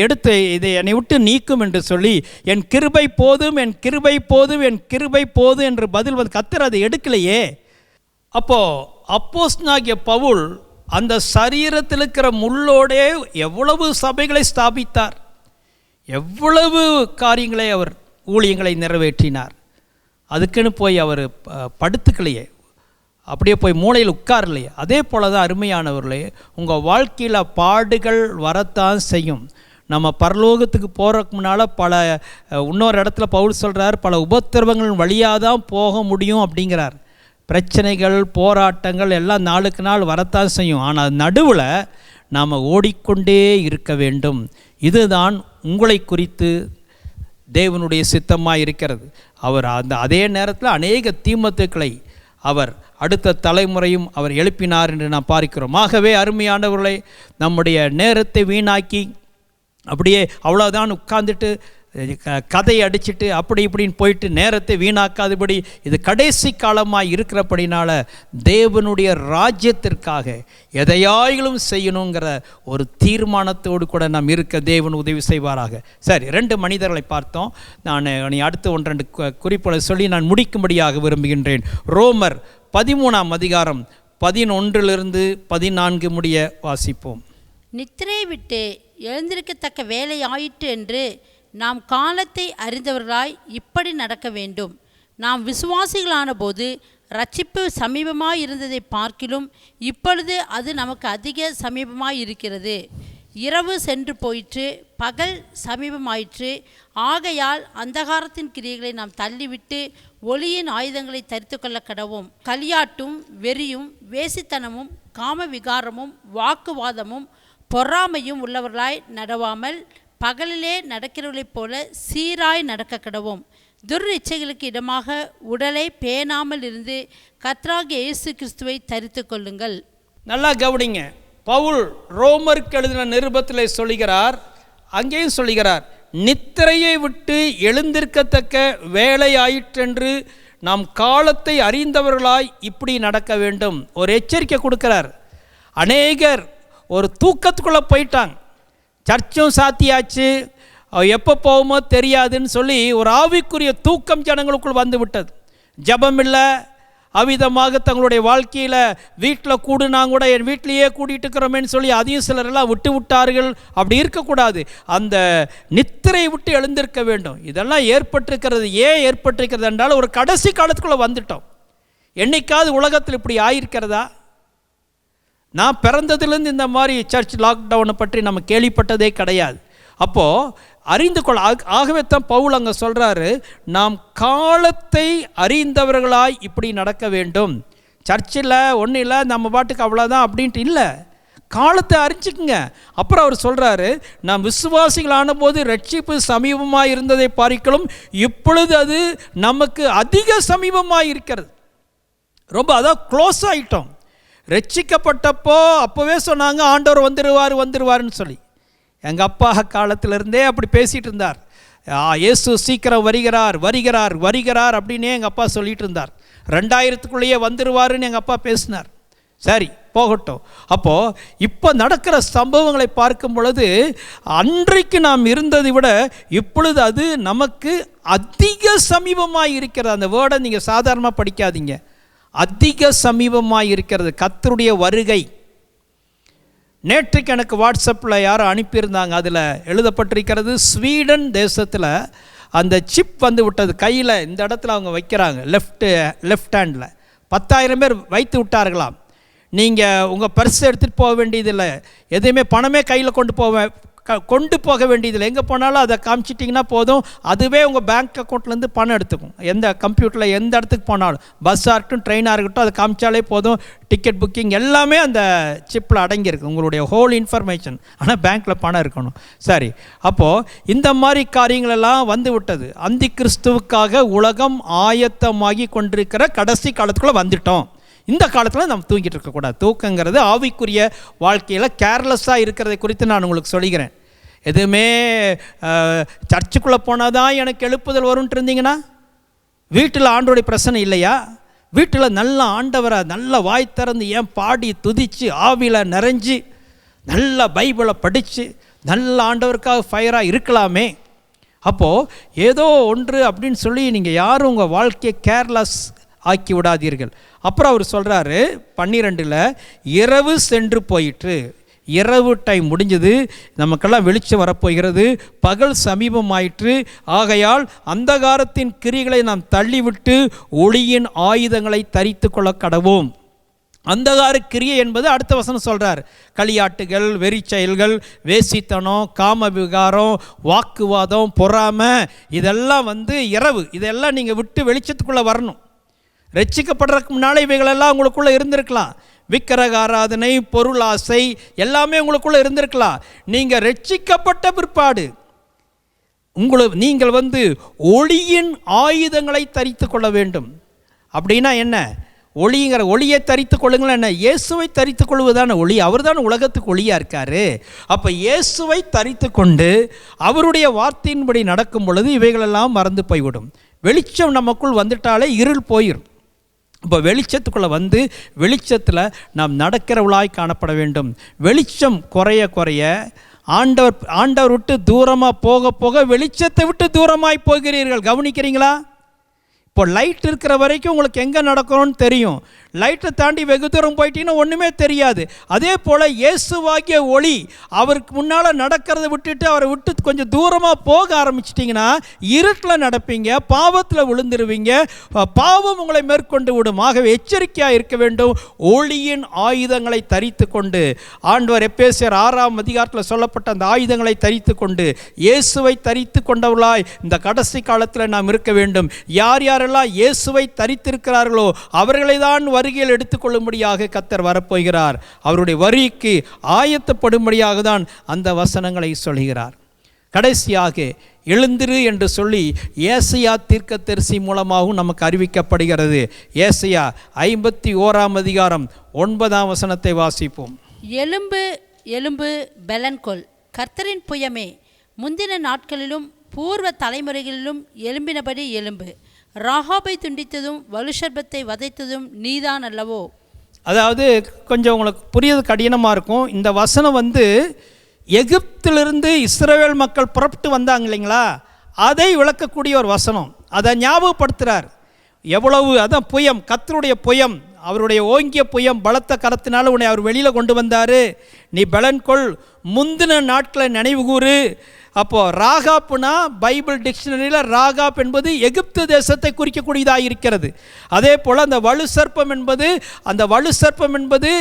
என்னை விட்டு நீக்கும் என்று சொல்லி, என் கிருபை போதும், என் கிருபை போதும், என் கிருபை போதும் என்று பதில் வந்து கர்த்தர் அதை எடுக்கலையே. அப்போது அப்போஸ்தலனாகிய பவுல் அந்த சரீரத்தில் இருக்கிற முள்ளோடே எவ்வளவு சபைகளை ஸ்தாபித்தார், எவ்வளவு காரியங்களை அவர் ஊழியங்களை நிறைவேற்றினார். அதுக்குன்னு போய் அவர் படுத்துக்கலையே, அப்படியே போய் மூளையில் உட்காரலையே. அதே போல தான் அருமையானவர்களே, உங்கள் வாழ்க்கையில் பாடுகள் வரத்தான் செய்யும். நம்ம பரலோகத்துக்கு போகிறதுக்கு முன்னால் இன்னொரு இடத்துல பவுல் சொல்கிறார், பல உபத்திரவங்கள் வழியாக தான் போக முடியும் அப்படிங்கிறார். பிரச்சனைகள், போராட்டங்கள் எல்லாம் நாளுக்கு நாள் வரத்தான் செய்யும். ஆனால் நடுவில் நாம் ஓடிக்கொண்டே இருக்க வேண்டும். இதுதான் உங்களை குறித்து தேவனுடைய சித்தமாக இருக்கிறது. அவர் அதே நேரத்தில் அநேக தீமத்துக்களை அவர் அடுத்த தலைமுறையும் அவர் எழுப்பினார் என்று நாம் பார்க்கிறோம். ஆகவே அருமையானவர்களை, நம்முடைய நேரத்தை வீணாக்கி அப்படியே அவ்வளோதான் உட்கார்ந்துட்டு கதை அடிச்சுட்டு அப்படி இப்படின்னு போயிட்டு நேரத்தை வீணாக்காதபடி, இது கடைசி காலமாக இருக்கிறபடினால தேவனுடைய ராஜ்யத்திற்காக எதையாயிலும் செய்யணுங்கிற ஒரு தீர்மானத்தோடு கூட நாம் இருக்க தேவன் உதவி செய்வாராக. சரி, 2 மனிதர்களை பார்த்தோம். நான் அடுத்த 1-2 குறிப்புகளை சொல்லி நான் முடிக்கும்படியாக விரும்புகின்றேன். ரோமர் 13ஆம் அதிகாரம் 11 14 முடிய வாசிப்போம். நித்திரை விட்டு எழுந்திருக்கத்தக்க வேலை ஆயிற்று என்று நாம் காலத்தை அறிந்தவர்களாய் இப்படி நடக்க வேண்டும். நாம் விசுவாசிகளான போது ரட்சிப்பு சமீபமாய் இருந்ததை பார்க்கிலும் இப்பொழுது அது நமக்கு அதிக சமீபமாய் இருக்கிறது. இரவு சென்று போயிற்று, பகல் சமீபமாயிற்று. ஆகையால் அந்தகாரத்தின் கிரியைகளை நாம் தள்ளிவிட்டு ஒளியின் ஆயுதங்களை தரித்து கொள்ள கடவோம். களியாட்டும், வெறியும், வேசித்தனமும், காம விகாரமும், வாக்குவாதமும், பொறாமையும் உள்ளவர்களாய் நடவாமல் பகலிலே நடக்கிறவர்களைப் போல சீராய் நடக்க கடவோம். துர்இச்சைகளுக்கு இடமாக உடலை பேணாமல் இருந்து கர்த்தராகிய இயேசு கிறிஸ்துவை தரித்து கொள்ளுங்கள். நல்லா கவனிங்க. பவுல் ரோமருக்கு எழுதின நிருபத்தில் சொல்லுகிறார், அங்கேயும் சொல்லுகிறார், நித்திரையை விட்டு எழுந்திருக்கத்தக்க வேலை ஆயிற்றென்று நாம் காலத்தை அறிந்தவர்களாய் இப்படி நடக்க வேண்டும். ஒரு எச்சரிக்கை கொடுக்கிறார். அநேகர் ஒரு தூக்கத்துக்குள்ளே போயிட்டாங்க. சர்ச்சும் சாத்தியாச்சு, எப்போ போகுமோ தெரியாதுன்னு சொல்லி ஒரு ஆவிக்குரிய தூக்கம் ஜனங்களுக்குள் வந்து விட்டது. ஜபம் இல்லை, அவ்விதமாக தங்களுடைய வாழ்க்கையில் வீட்டில் கூடுனாங்க கூட என் வீட்டிலையே கூட்டிகிட்டு இருக்கிறோமேன்னு சொல்லி அதையும் சிலரெல்லாம் விட்டு விட்டார்கள். அப்படி இருக்கக்கூடாது. அந்த நித்திரை விட்டு எழுந்திருக்க வேண்டும். இதெல்லாம் ஏற்பட்டிருக்கிறது. ஏன் ஏற்பட்டிருக்கிறது என்றால் ஒரு கடைசி காலத்துக்குள்ளே வந்துட்டோம். என்னைக்காவது உலகத்தில் இப்படி ஆயிருக்கிறதா? நான் பிறந்ததுலேருந்து இந்த மாதிரி சர்ச் லாக்டவுனை பற்றி நம்ம கேள்விப்பட்டதே கிடையாது. அப்போது அறிந்து கொள்ள, ஆகவே தான் பவுல் அங்கே சொல்கிறாரு, நாம் காலத்தை அறிந்தவர்களாய் இப்படி நடக்க வேண்டும். சர்ச்சில் ஒன்றும் இல்லை, நம்ம பாட்டுக்கு அவ்வளோதான் அப்படின்ட்டு இல்லை, காலத்தை அறிஞ்சிக்குங்க. அப்புறம் அவர் சொல்கிறாரு, நாம் விசுவாசிகளான போது ரட்சிப்பு சமீபமாக இருந்ததை பார்க்கலாம், இப்பொழுது அது நமக்கு அதிக சமீபமாக இருக்கிறது. ரொம்ப அதான் க்ளோஸ் ஆகிட்டோம். ரட்சிக்கப்பட்டப்போ அப்போவே சொன்னாங்க ஆண்டவர் வந்துடுவார்னு சொல்லி. எங்கள் அப்பா காலத்திலிருந்தே அப்படி பேசிகிட்டு இருந்தார். இயேசு சீக்கிரம் வருகிறார் அப்படின்னே எங்கள் அப்பா சொல்லிகிட்டு இருந்தார். 2000க்குள்ளேயே வந்துடுவாருன்னு எங்கள் அப்பா பேசினார். சரி, போகட்டும். அப்போது இப்போ நடக்கிற சம்பவங்களை பார்க்கும் பொழுது அன்றைக்கு நாம் இருந்ததை விட இப்பொழுது அது நமக்கு அதிக சமீபமாக இருக்கிறது. அந்த வேர்டை நீங்கள் சாதாரணமாக படிக்காதீங்க. அதிக சமீபமாக இருக்கிறது கர்த்தருடைய வருகை. நேற்றுக்கு எனக்கு வாட்ஸ்அப்பில் யாரும் அனுப்பியிருந்தாங்க. அதில் எழுதப்பட்டிருக்கிறது, ஸ்வீடன் தேசத்தில் அந்த சிப் வந்து விட்டது. கையில் இந்த இடத்துல அவங்க வைக்கிறாங்க, லெஃப்ட் ஹேண்டில் 10,000 பேர் வைத்து விட்டார்களாம். நீங்கள் உங்கள் பர்ஸ் எடுத்துகிட்டு போக வேண்டியதில்லை, எதையுமே பணமே கையில் கொண்டு போக வேண்டியதில்லை. எங்கே போனாலும் அதை காமிச்சிட்டிங்கன்னா போதும், அதுவே உங்கள் பேங்க் அக்கௌண்ட்லேருந்து பணம் எடுத்துக்கும். எந்த கம்ப்யூட்டரில் எந்த இடத்துக்கு போனாலும், பஸ்ஸாக இருக்கட்டும் ட்ரெயினாக இருக்கட்டும், அதை காமிச்சாலே போதும். டிக்கெட் புக்கிங் எல்லாமே அந்த சிப்பில் அடங்கியிருக்கு, உங்களுடைய ஹோல் இன்ஃபர்மேஷன். ஆனால் பேங்க்கில் பணம் இருக்கணும். சரி, அப்போது இந்த மாதிரி காரியங்களெல்லாம் வந்து விட்டது. அந்தி கிறிஸ்துவுக்காக உலகம் ஆயத்தமாகி கொண்டிருக்கிற கடைசி காலத்துக்குள்ளே வந்துட்டோம். இந்த காலத்தில் நம்ம தூங்கிட்டு இருக்கக்கூடாது. தூக்கங்கிறது ஆவிக்குரிய வாழ்க்கையில் கேர்லெஸ்ஸாக இருக்கிறதை குறித்து நான் உங்களுக்கு சொல்லிக்கிறேன். எதுவுமே சர்ச்சுக்குள்ளே போனால் தான் எனக்கு எழுப்புதல் வரும்னு இருந்தீங்கன்னா, வீட்டில் ஆண்டோடைய பிரச்சனை இல்லையா? வீட்டில் நல்ல ஆண்டவரை நல்ல வாய் திறந்து ஏன் பாடி துதித்து ஆவியில் நிறைஞ்சி நல்ல பைபிளை படித்து நல்ல ஆண்டவருக்காக ஃபயராக இருக்கலாமே. அப்போது ஏதோ ஒன்று அப்படின்னு சொல்லி நீங்கள் யாரும் உங்கள் வாழ்க்கையை கேர்லெஸ் ஆக்கி விடாதீர்கள். அப்புறம் அவர் சொல்கிறாரு 12, இரவு சென்று போயிற்று. இரவு டைம் முடிஞ்சது, நமக்கெல்லாம் வெளிச்சம் வரப்போகிறது, பகல் சமீபமாயிற்று. ஆகையால் அந்தகாரத்தின் கிரிகளை நாம் தள்ளிவிட்டு ஒளியின் ஆயுதங்களை தரித்து கொள்ள கடவோம். அந்தகார கிரியை என்பது அடுத்த வசனம் சொல்கிறார். களியாட்டுகள், வெறி செயல்கள், வேசித்தனம், காம விகாரம், வாக்குவாதம், பொறாமை, இதெல்லாம் இரவு. இதெல்லாம் நீங்கள் விட்டு வெளிச்சத்துக்குள்ளே வரணும். ரட்சிக்கப்படுறதுக்கு முன்னால் இவைகளெல்லாம் உங்களுக்குள்ளே இருந்திருக்கலாம். விக்கிரக ஆராதனை, பொருள் ஆசை எல்லாமே உங்களுக்குள்ளே இருந்திருக்கலாம். நீங்கள் ரட்சிக்கப்பட்ட பிற்பாடு நீங்கள் ஒளியின் ஆயுதங்களை தரித்து கொள்ள வேண்டும். அப்படின்னா என்ன? ஒளியை தரித்து கொள்ளுங்கள். என்ன? இயேசுவை தரித்து கொள்வதான ஒளி. அவர் தான் உலகத்துக்கு ஒளியாக இருக்கார். அப்போ இயேசுவை தரித்து கொண்டு அவருடைய வார்த்தையின்படி நடக்கும் பொழுது இவைகளெல்லாம் மறந்து போய்விடும். வெளிச்சம் நமக்குள் வந்துட்டாலே இருள் போயிடும். இப்போ வெளிச்சத்துக்குள்ளே வெளிச்சத்தில் நாம் நடக்கிறவளாய் காணப்பட வேண்டும். வெளிச்சம் குறைய ஆண்டவர் விட்டு தூரமாக போக வெளிச்சத்தை விட்டு தூரமாய் போகிறீர்கள். கவனிக்கிறீங்களா? இப்போ லைட் இருக்கிற வரைக்கும் உங்களுக்கு எங்கே நடக்கணும்னு தெரியும். லைட்டை தாண்டி வெகு தூரம் போயிட்டீங்கன்னா ஒன்றுமே தெரியாது. அதே போல் இயேசுவாகிய ஒளி அவருக்கு முன்னால் நடக்கிறத விட்டுட்டு அவரை விட்டு கொஞ்சம் தூரமாக போக ஆரம்பிச்சிட்டிங்கன்னா இருட்டில் நடப்பீங்க, பாவத்தில் விழுந்துருவீங்க, பாவம் உங்களை மேற்கொண்டு விடும். ஆகவே எச்சரிக்கையாக இருக்க வேண்டும். ஒளியின் ஆயுதங்களை தரித்து கொண்டு, ஆண்டவர் எபேசியர் 6ஆம் அதிகாரத்தில் சொல்லப்பட்ட அந்த ஆயுதங்களை தரித்து கொண்டு இயேசுவை தரித்து கொண்டவர்களாய் இந்த கடைசி காலத்தில் நாம் இருக்க வேண்டும். யார் யாரெல்லாம் இயேசுவை தரித்திருக்கிறார்களோ அவர்களை தான் வருகையில் எடுத்துக்கொள்ளும்படியாக கர்த்தர் வரப்போகிறார். அவருடைய வருகைக்கு ஆயத்தப்படும்படியாக தான் அந்த வசனங்களை சொல்கிறார். கடைசியாக எழுந்திரு என்று சொல்லி ஏசாயா தீர்க்கதரிசி மூலமாகவும் நமக்கு அறிவிக்கப்படுகிறது. ஏசாயா 51 அதிகாரம் 9 வசனத்தை வாசிப்போம். எலும்பு எலும்பு பெலன்கொள், கர்த்தரின் புயமே, முந்தின நாட்களிலும் பூர்வ தலைமுறைகளிலும் எலும்பினபடி எலும்பு. ராகாபை துண்டித்ததும் வலுஷர்பத்தை வதைத்ததும் நீதான் அல்லவோ. அதாவது கொஞ்சம் உங்களுக்கு புரியுது கடினமாக இருக்கும். இந்த வசனம் எகிப்திலிருந்து இஸ்ரவேல் மக்கள் புறப்பட்டு வந்தாங்க இல்லைங்களா, அதை விளக்கக்கூடிய ஒரு வசனம். அதை ஞாபகப்படுத்துகிறார். எவ்வளவு அதான் புயம், கர்த்தருடைய புயம், அவருடைய ஓங்கிய புயம், பலத்த கரத்தினால உன்னை அவர் வெளியில் கொண்டு வந்தார். நீ பலன்கொள், முந்தின நாட்களை நினைவு கூறு. அப்போது ராகாப்னா பைபிள் டிக்ஷனரியில் ராகாப் என்பது எகிப்து தேசத்தை குறிக்கக்கூடியதாக இருக்கிறது. அதே போல் அந்த வலு சர்ப்பம் என்பது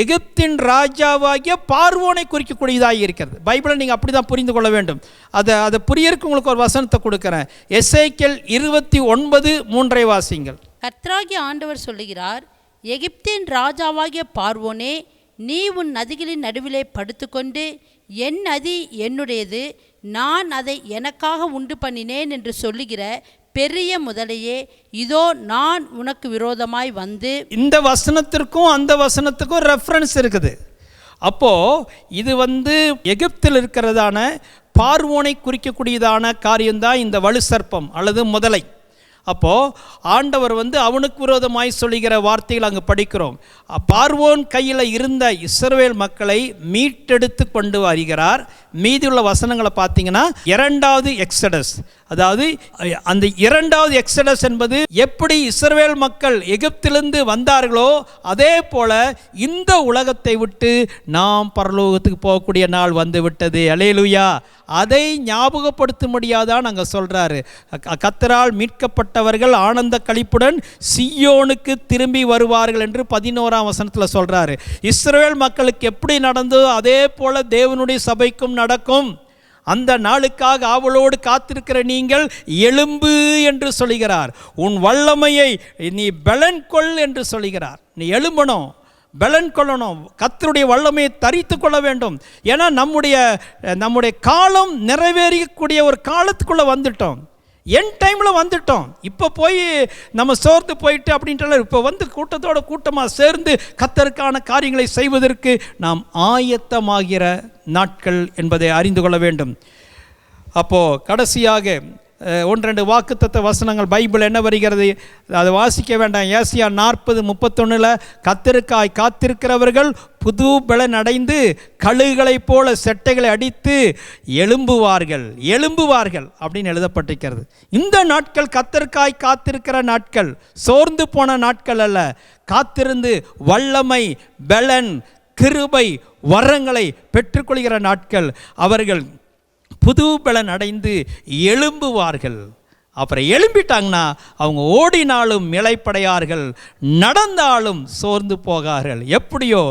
எகிப்தின் ராஜாவாகிய பார்வோனை குறிக்கக்கூடியதாக இருக்கிறது. பைபிளை நீங்கள் அப்படி தான் புரிந்து கொள்ள வேண்டும். அதை புரியறதுக்கு உங்களுக்கு ஒரு வசனத்தை கொடுக்குறேன். எசேக்கியேல் 29:3 வாசிங்கள். கர்த்தராகிய ஆண்டவர் சொல்லுகிறார், எகிப்தின் ராஜாவாகிய பார்வோனே, நீ உன் நதிகளின் நடுவிலே படுத்துக்கொண்டு, என் நதி என்னுடையது, நான் அதை எனக்காக உண்டு பண்ணினேன் என்று சொல்லுகிற பெரிய முதலையே, இதோ நான் உனக்கு விரோதமாய் வந்து. இந்த வசனத்திற்கும் அந்த வசனத்துக்கும் ரெஃபரன்ஸ் இருக்குது. அப்போது இது எகிப்தில் இருக்கிறதான பார்வோனை குறிக்கக்கூடியதான காரியம்தான் இந்த வலு சர்ப்பம் அல்லது முதலை. அப்போது ஆண்டவர் அவனுக்கு விரோதமாய் சொல்லுகிற வார்த்தைகள் அங்கே படிக்கிறோம். பார்வோன் கையில் இருந்த இஸ்ரவேல் மக்களை மீட்டெடுத்து கொண்டு வருகிறார். மீதியுள்ள வசனங்களை பார்த்தீங்கன்னா 2வது எக்ஸடஸ், அதாவது அந்த 2வது எக்ஸடஸ் என்பது எப்படி இஸ்ரவேல் மக்கள் எகிப்திலிருந்து வந்தார்களோ அதே போல இந்த உலகத்தை விட்டு நாம் பரலோகத்துக்கு போகக்கூடிய நாள் வந்து விட்டது. அல்லேலூயா. அதை ஞாபகப்படுத்தும்படியாதான் அங்கே சொல்கிறாரு, கர்த்தரால் மீட்கப்பட்டவர்கள் ஆனந்த களிப்புடன் சீயோனுக்கு திரும்பி வருவார்கள் என்று 11ஆம் வசனத்தில் சொல்கிறாரு. இஸ்ரவேல் மக்களுக்கு எப்படி நடந்ததோ அதே போல தேவனுடைய சபைக்கும் நடக்கும். அந்த நாளுக்காக ஆவலோடு காத்திருக்கிற நீங்கள் எழும்பு என்று சொல்கிறார். உன் வல்லமையை நீ பலன் கொள் என்று சொல்கிறார். நீ எழும்பணும், பலன் கொள்ளணும், கர்த்தருடைய வல்லமையை தரித்து கொள்ள வேண்டும். ஏன்னா நம்முடைய காலம் நிறைவேறக்கூடிய ஒரு காலத்துக்குள்ளே வந்துட்டோம். என் டைமில் வந்துட்டோம். இப்போ போய் நம்ம சோர்ந்து போயிட்டு அப்படின்ட்டு இப்போ கூட்டமாக சேர்ந்து கர்த்தருக்கான காரியங்களை செய்வதற்கு நாம் ஆயத்தமாகிற நாட்கள் என்பதை அறிந்து கொள்ள வேண்டும். அப்போது கடைசியாக 1-2 வாக்குத்தத்த வசனங்கள் பைபிள் என்ன வருகிறது, அதை வாசிக்க வேண்டாம். ஏசாயா 40:31 கர்த்தருக்காய் காத்திருக்கிறவர்கள் புது பலன் அடைந்து கழுகுகளைப் போல செட்டைகளை அடித்து எழும்புவார்கள் அப்படின்னு எழுதப்பட்டிருக்கிறது. இந்த நாட்கள் கர்த்தருக்காய் காத்திருக்கிற நாட்கள், சோர்ந்து போன நாட்கள் அல்ல. காத்திருந்து வல்லமை, பலன், கிருபை, வரங்களை பெற்றுக்கொள்கிற நாட்கள். அவர்கள் புது பலன் அடைந்து எழும்புவார்கள். அப்புறம் எழும்பிட்டாங்கன்னா அவங்க ஓடினாலும் இளைப்படையார்கள், நடந்தாலும் சோர்ந்து போகார்கள். எப்படியோ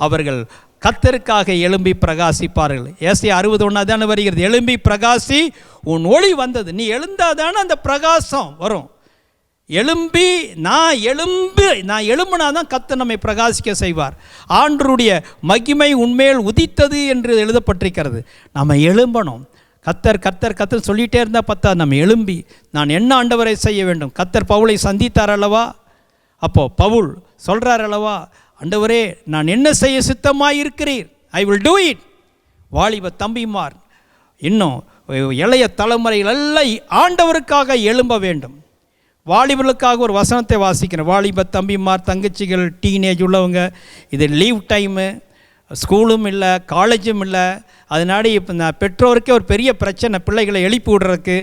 அவர்கள் கர்த்தருக்காக எழும்பி பிரகாசிப்பார்கள். ஏசாயா 60:1 தானே வருகிறது, எழும்பி பிரகாசி, உன் ஒளி வந்தது. நீ எழுந்தாதானே அந்த பிரகாசம் வரும். நான் எழும்பினாதான் கர்த்தர் நம்மை பிரகாசிக்க செய்வார். ஆண்டவருடைய மகிமை உன்மேல் உதித்தது என்று எழுதப்பட்டிருக்கிறது. நம்ம எழும்பணும். கர்த்தர் சொல்லிகிட்டே இருந்தால் பார்த்தா நம்ம எழும்பி நான் என்ன ஆண்டவரை செய்ய வேண்டும். கர்த்தர் பவுலை சந்தித்தார் அல்லவா, அப்போது பவுல் சொல்கிறார் அல்லவா, ஆண்டவரே நான் என்ன செய்ய சித்தமாக இருக்கிறீர், ஐ வில் டூ இட். வாலிப தம்பிமார், இன்னும் இளைய தலைமுறைகள் எல்லாம் ஆண்டவருக்காக எழும்ப வேண்டும். வாலிபர்களுக்காக ஒரு வசனத்தை வாசிக்கிறேன். வாலிப தம்பிமார், தங்கச்சிகள், டீனேஜ் உள்ளவங்க, இது லீவ் டைமு, ஸ்கூலும் இல்லை, காலேஜும் இல்லை. அதனால இப்போ நான் பெற்றோருக்கே ஒரு பெரிய பிரச்சனை, பிள்ளைகளை எழுப்பி விடுறதுக்கு.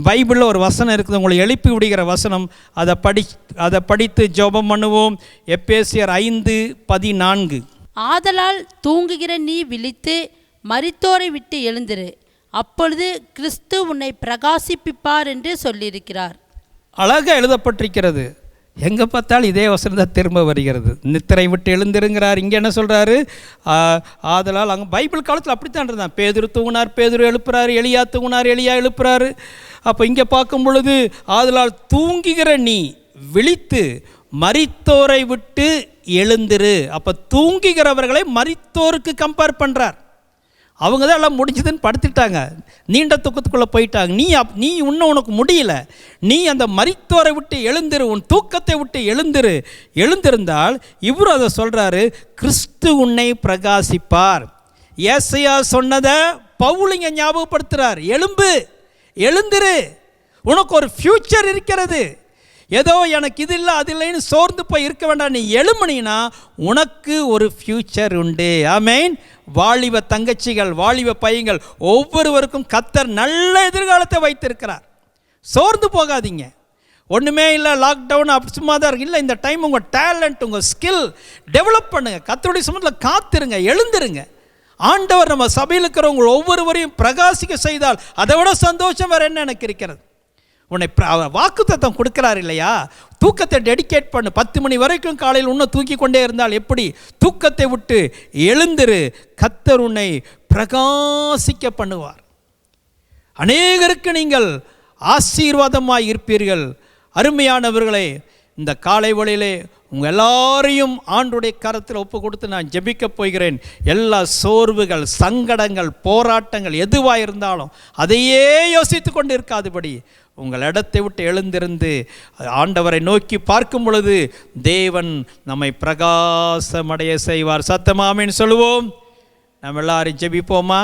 பைபிளில் ஒரு வசனம் இருக்குது, உங்களை எழுப்பி விடுகிற வசனம். அதை படித்து ஜெபம் பண்ணுவோம். எபேசியர் 5:14. ஆதலால் தூங்குகிற நீ விழித்து மரித்தோரை விட்டு எழுந்திரு, அப்பொழுது கிறிஸ்து உன்னை பிரகாசிப்பிப்பார் என்று சொல்லியிருக்கிறார். அழகாக எழுதப்பட்டிருக்கிறது. எங்கே பார்த்தாலும் இதே வசனம் தான் திரும்ப வருகிறது. நித்திரை விட்டு எழுந்திருங்கிறார். இங்கே என்ன சொல்கிறாரு, ஆதலால் அங்கே பைபிள் காலத்தில் அப்படித்தான் இருந்தான். பேதுரு தூங்கினார், பேதுரு எழுப்புறாரு. எலியா தூங்கினார், எலியா எழுப்புறாரு. அப்போ இங்கே பார்க்கும் பொழுது, ஆதலால் தூங்குகிற நீ விழித்து மரித்தோரை விட்டு எழுந்திரு. அப்போ தூங்குகிறவர்களை மரித்தோருக்கு கம்பேர் பண்ணுறார். அவங்க தான் எல்லாம் முடிஞ்சதுன்னு படுத்துட்டாங்க, நீண்ட தூக்கத்துக்குள்ளே போயிட்டாங்க. நீ இன்னும் உனக்கு முடியல, நீ அந்த மரித்தோரை விட்டு எழுந்திரு, உன் தூக்கத்தை விட்டு எழுந்திரு. எழுந்திருந்தால் இவரும் அதை சொல்கிறாரு, கிறிஸ்து உன்னை பிரகாசிப்பார். ஏசையா சொன்னதை பவுலிங்க ஞாபகப்படுத்துகிறார். எழுந்திரு, உனக்கு ஒரு ஃப்யூச்சர் இருக்கிறது. ஏதோ எனக்கு இது இல்லை அது இல்லைன்னு சோர்ந்து போய் இருக்க வேண்டாம். நீ எழும்புனீன்னா உனக்கு ஒரு ஃப்யூச்சர் உண்டு. ஆமேன். வாலிப தங்கச்சிகள், வாலிப பையங்கள் ஒவ்வொருவருக்கும் கர்த்தர் நல்ல எதிர்காலத்தை வைத்திருக்கிறார். சோர்ந்து போகாதீங்க. ஒன்றுமே இல்லை, லாக்டவுன் அப்படி சும்மா தான் இருக்கு. இல்லை, இந்த டைம் உங்கள் டேலண்ட், உங்கள் ஸ்கில் டெவலப் பண்ணுங்கள். கர்த்தருடைய சமூகத்தில் காத்திருங்க, எழுந்திருங்க. ஆண்டவர் நம்ம சபையில் இருக்கிறவங்க ஒவ்வொருவரையும் பிரகாசிக்க செய்தால் அதை விட சந்தோஷம் வேறு என்ன எனக்கு இருக்கிறது? உன்னை வாக்குத்தத்தம் கொடுக்குறாரு இல்லையா? தூக்கத்தை டெடிகேட் பண்ணு. 10 மணி வரைக்கும் காலையில் இன்னும் தூக்கி கொண்டே இருந்தால் எப்படி? தூக்கத்தை விட்டு எழுந்திரு, கர்த்தர் உன்னை பிரகாசிக்க பண்ணுவார். அநேகருக்கு நீங்கள் ஆசீர்வாதமாய் இருப்பீர்கள். அருமையானவர்களே, இந்த காலை வேளையிலே உங்கள் எல்லாரையும் ஆண்டுடைய கரத்தில் ஒப்பு கொடுத்து நான் ஜெபிக்க போகிறேன். எல்லா சோர்வுகள், சங்கடங்கள், போராட்டங்கள் எதுவாக இருந்தாலும் அதையே யோசித்து கொண்டு இருக்காதபடி உங்கள் இடத்தை விட்டு எழுந்திருந்து ஆண்டவரை நோக்கி பார்க்கும் பொழுது தேவன் நம்மை பிரகாசமடைய செய்வார். சத்தமாமேன்னு சொல்லுவோம். நம்ம எல்லாரும் ஜெபிப்போமா?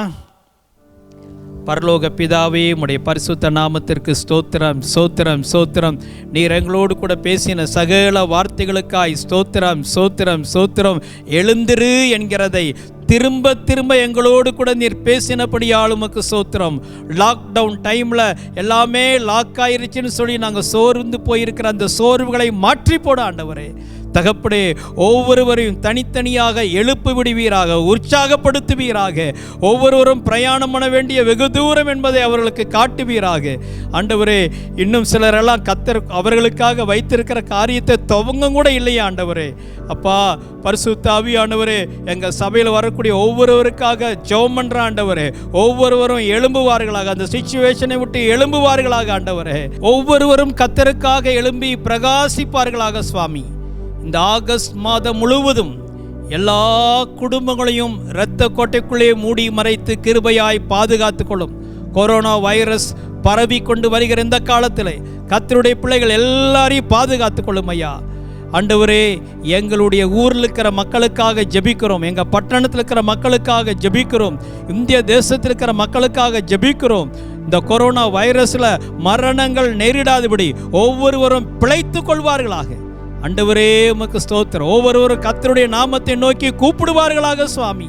பரலோக பிதாவே, உம்முடைய பரிசுத்த நாமத்திற்கு ஸ்தோத்திரம், ஸ்தோத்திரம், ஸ்தோத்திரம். நீர் எங்களோடு கூட பேசின சகல வார்த்தைகளுக்காய் ஸ்தோத்திரம், ஸ்தோத்திரம், ஸ்தோத்திரம். எழுந்திரு என்கிறதை திரும்ப திரும்ப எங்களோடு கூட நீர் பேசினபடியால் உமக்கு ஸ்தோத்திரம். லாக்டவுன் டைமில் எல்லாமே லாக் ஆயிருச்சுன்னு சொல்லி நாங்கள் சோர்ந்து போயிருக்கிற அந்த சோர்வுகளை மாற்றி போட ஆண்டவரே தகப்படே, ஒவ்வொருவரையும் தனித்தனியாக எழுப்பு விடுவீராக, உற்சாகப்படுத்துவீராக. ஒவ்வொருவரும் பிரயாணம் பண்ண வேண்டிய வெகு தூரம் என்பதை அவர்களுக்கு காட்டுவீராக. ஆண்டவரே, இன்னும் சிலரெல்லாம் கர்த்தர் அவர்களுக்காக வைத்திருக்கிற காரியத்தை துவங்க கூட இல்லையா ஆண்டவரே? அப்பா, பரிசுத்த ஆவியானவரே, எங்கள் சபையில் வரக்கூடிய ஒவ்வொருவருக்காக ஜெபம் பண்ற ஆண்டவரே, ஒவ்வொருவரும் எழும்புவார்களாக, அந்த சிச்சுவேஷனை விட்டு எழும்புவார்களாக ஆண்டவரே. ஒவ்வொருவரும் கர்த்தருக்காக எழும்பி பிரகாசிப்பார்களாக சுவாமி. இந்த ஆகஸ்ட் மாதம் முழுவதும் எல்லா குடும்பங்களையும் இரத்த கோட்டைக்குள்ளே மூடி மறைத்து கிருபையாய் பாதுகாத்து கொள்ளும். கொரோனா வைரஸ் பரவி கொண்டு வருகிற இந்த காலத்தில் கர்த்தருடைய பிள்ளைகள் எல்லாரையும் பாதுகாத்து கொள்ளும் ஐயா. ஆண்டவரே, எங்களுடைய ஊரில் இருக்கிற மக்களுக்காக ஜெபிக்கிறோம், எங்கள் பட்டணத்தில் இருக்கிற மக்களுக்காக ஜெபிக்கிறோம், இந்திய தேசத்தில் இருக்கிற மக்களுக்காக ஜெபிக்கிறோம். இந்த கொரோனா வைரஸில் மரணங்கள் நேரிடாதபடி ஒவ்வொருவரும் பிழைத்து கொள்வார்களாக. ஆண்டவரே, உமக்கு ஸ்தோத்திரம். ஒவ்வொருவரும் கர்த்தருடைய நாமத்தை நோக்கி கூப்பிடுவார்களாக சுவாமி.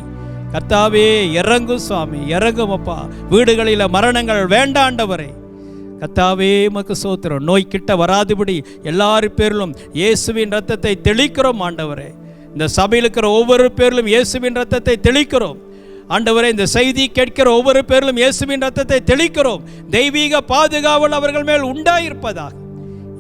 கர்த்தாவே, இறங்கும் சுவாமி, இறங்கும் அப்பா. வீடுகளில் மரணங்கள் வேண்டாண்டவரே. கர்த்தாவே, உமக்கு ஸ்தோத்திரம். நோய் கிட்ட வராதுபடி எல்லாரு பேரிலும் இயேசுவின் ரத்தத்தை தெளிக்கிறோம் ஆண்டவரே. இந்த சபையில் இருக்கிற ஒவ்வொரு பேரிலும் இயேசுவின் ரத்தத்தை தெளிக்கிறோம் ஆண்டவரே. இந்த செய்தி கேட்கிற ஒவ்வொரு பேரிலும் இயேசுவின் ரத்தத்தை தெளிக்கிறோம். தெய்வீக பாதுகாவல் அவர்கள் மேல் உண்டாயிருப்பதாக.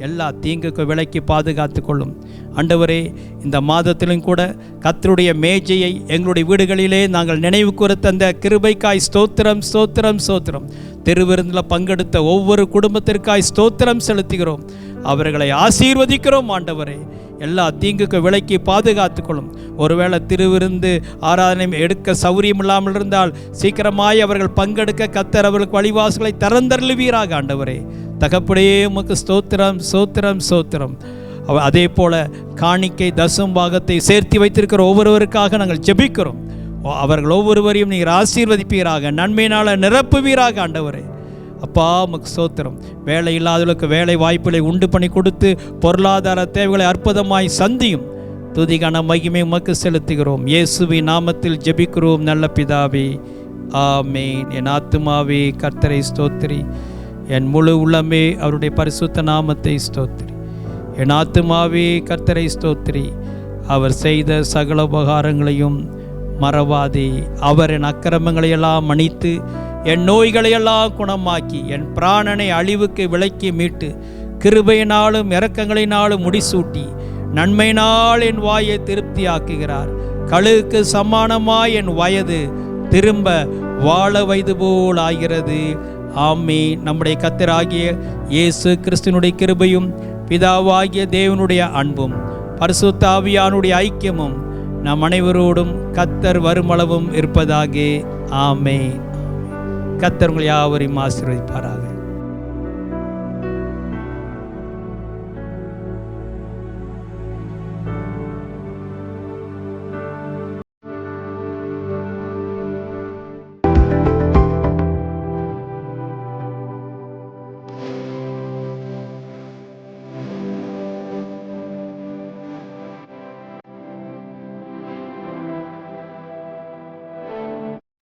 எல்லா தீங்குக்கு விலக்கி பாதுகாத்து கொள்ளும் ஆண்டவரே. இந்த மாதத்திலும் கூட கர்த்தருடைய மேஜையை எங்களுடைய வீடுகளிலே நாங்கள் நினைவு கூற தந்த கிருபைக்காய் ஸ்தோத்திரம், ஸ்தோத்திரம், ஸ்தோத்திரம். திருவிருந்தில் பங்கெடுத்த ஒவ்வொரு குடும்பத்திற்காய் ஸ்தோத்திரம் செலுத்துகிறோம். அவர்களை ஆசீர்வதிக்கிறோம் ஆண்டவரே. எல்லா தீங்குக்கு விலக்கி பாதுகாத்து கொள்ளும். ஒருவேளை திருவிருந்து ஆராதனை எடுக்க சௌரியம் இல்லாமல் இருந்தால் சீக்கிரமாய் அவர்கள் பங்கெடுக்க கர்த்தர் அவர்களுக்கு வழிவாசல்களை திறந்தருளுவீராக ஆண்டவரே. தகப்படே, உமக்கு ஸ்தோத்திரம், ஸ்தோத்திரம், ஸ்தோத்திரம். அதே போல காணிக்கை தசம் பாகத்தை சேர்த்து வைத்திருக்கிற ஒவ்வொருவருக்காக நாங்கள் ஜெபிக்கிறோம். அவர்கள் ஒவ்வொருவரையும் நீர் ஆசீர்வதிப்பீராக, நன்மையினால் நிரப்புவீராக ஆண்டவரே. அப்பா, உமக்கு ஸ்தோத்திரம். வேலை இல்லாதவர்களுக்கு வேலை வாய்ப்புகளை உண்டு பண்ணி கொடுத்து பொருளாதார தேவைகளை அற்புதமாய் சந்தியும். துதிகான மகிமை உமக்கு செலுத்துகிறோம். இயேசுவின் நாமத்தில் ஜெபிக்கிறோம் நல்ல பிதாவே, ஆமேன். என் ஆத்துமாவே கர்த்தரை ஸ்தோத்திரி, என் முழு உள்ளமே அவருடைய பரிசுத்த நாமத்தை ஸ்தோத்திரி. என் ஆத்துமாவே கர்த்தரை ஸ்தோத்திரி, அவர் செய்த சகல உபகாரங்களையும் மறவாதே. அவர் என் அக்கிரமங்களையெல்லாம் மன்னித்து என் நோய்களையெல்லாம் குணமாக்கி என் பிராணனை அழிவுக்கு விலக்கி மீட்டு கிருபையினாலும் இரக்கங்களினாலும் முடிசூட்டி நன்மையினால் என் வாயை திருப்தியாக்குகிறார். கழுகுக்கு சமானமாய் என் வயது திரும்ப வாழ வயது போல் ஆகிறது. ஆமென். நம்முடைய கர்த்தராகிய இயேசு கிறிஸ்துவினுடைய கிருபையும் பிதாவாகிய தேவனுடைய அன்பும் பரிசுத்த ஆவியானுடைய ஐக்கியமும் நம் அனைவரோடும் கர்த்தர் வருமளவும் இருப்பதாக. ஆமென். கர்த்தர் உங்கள் யாவரையும் ஆசீர்வதிப்பாராக.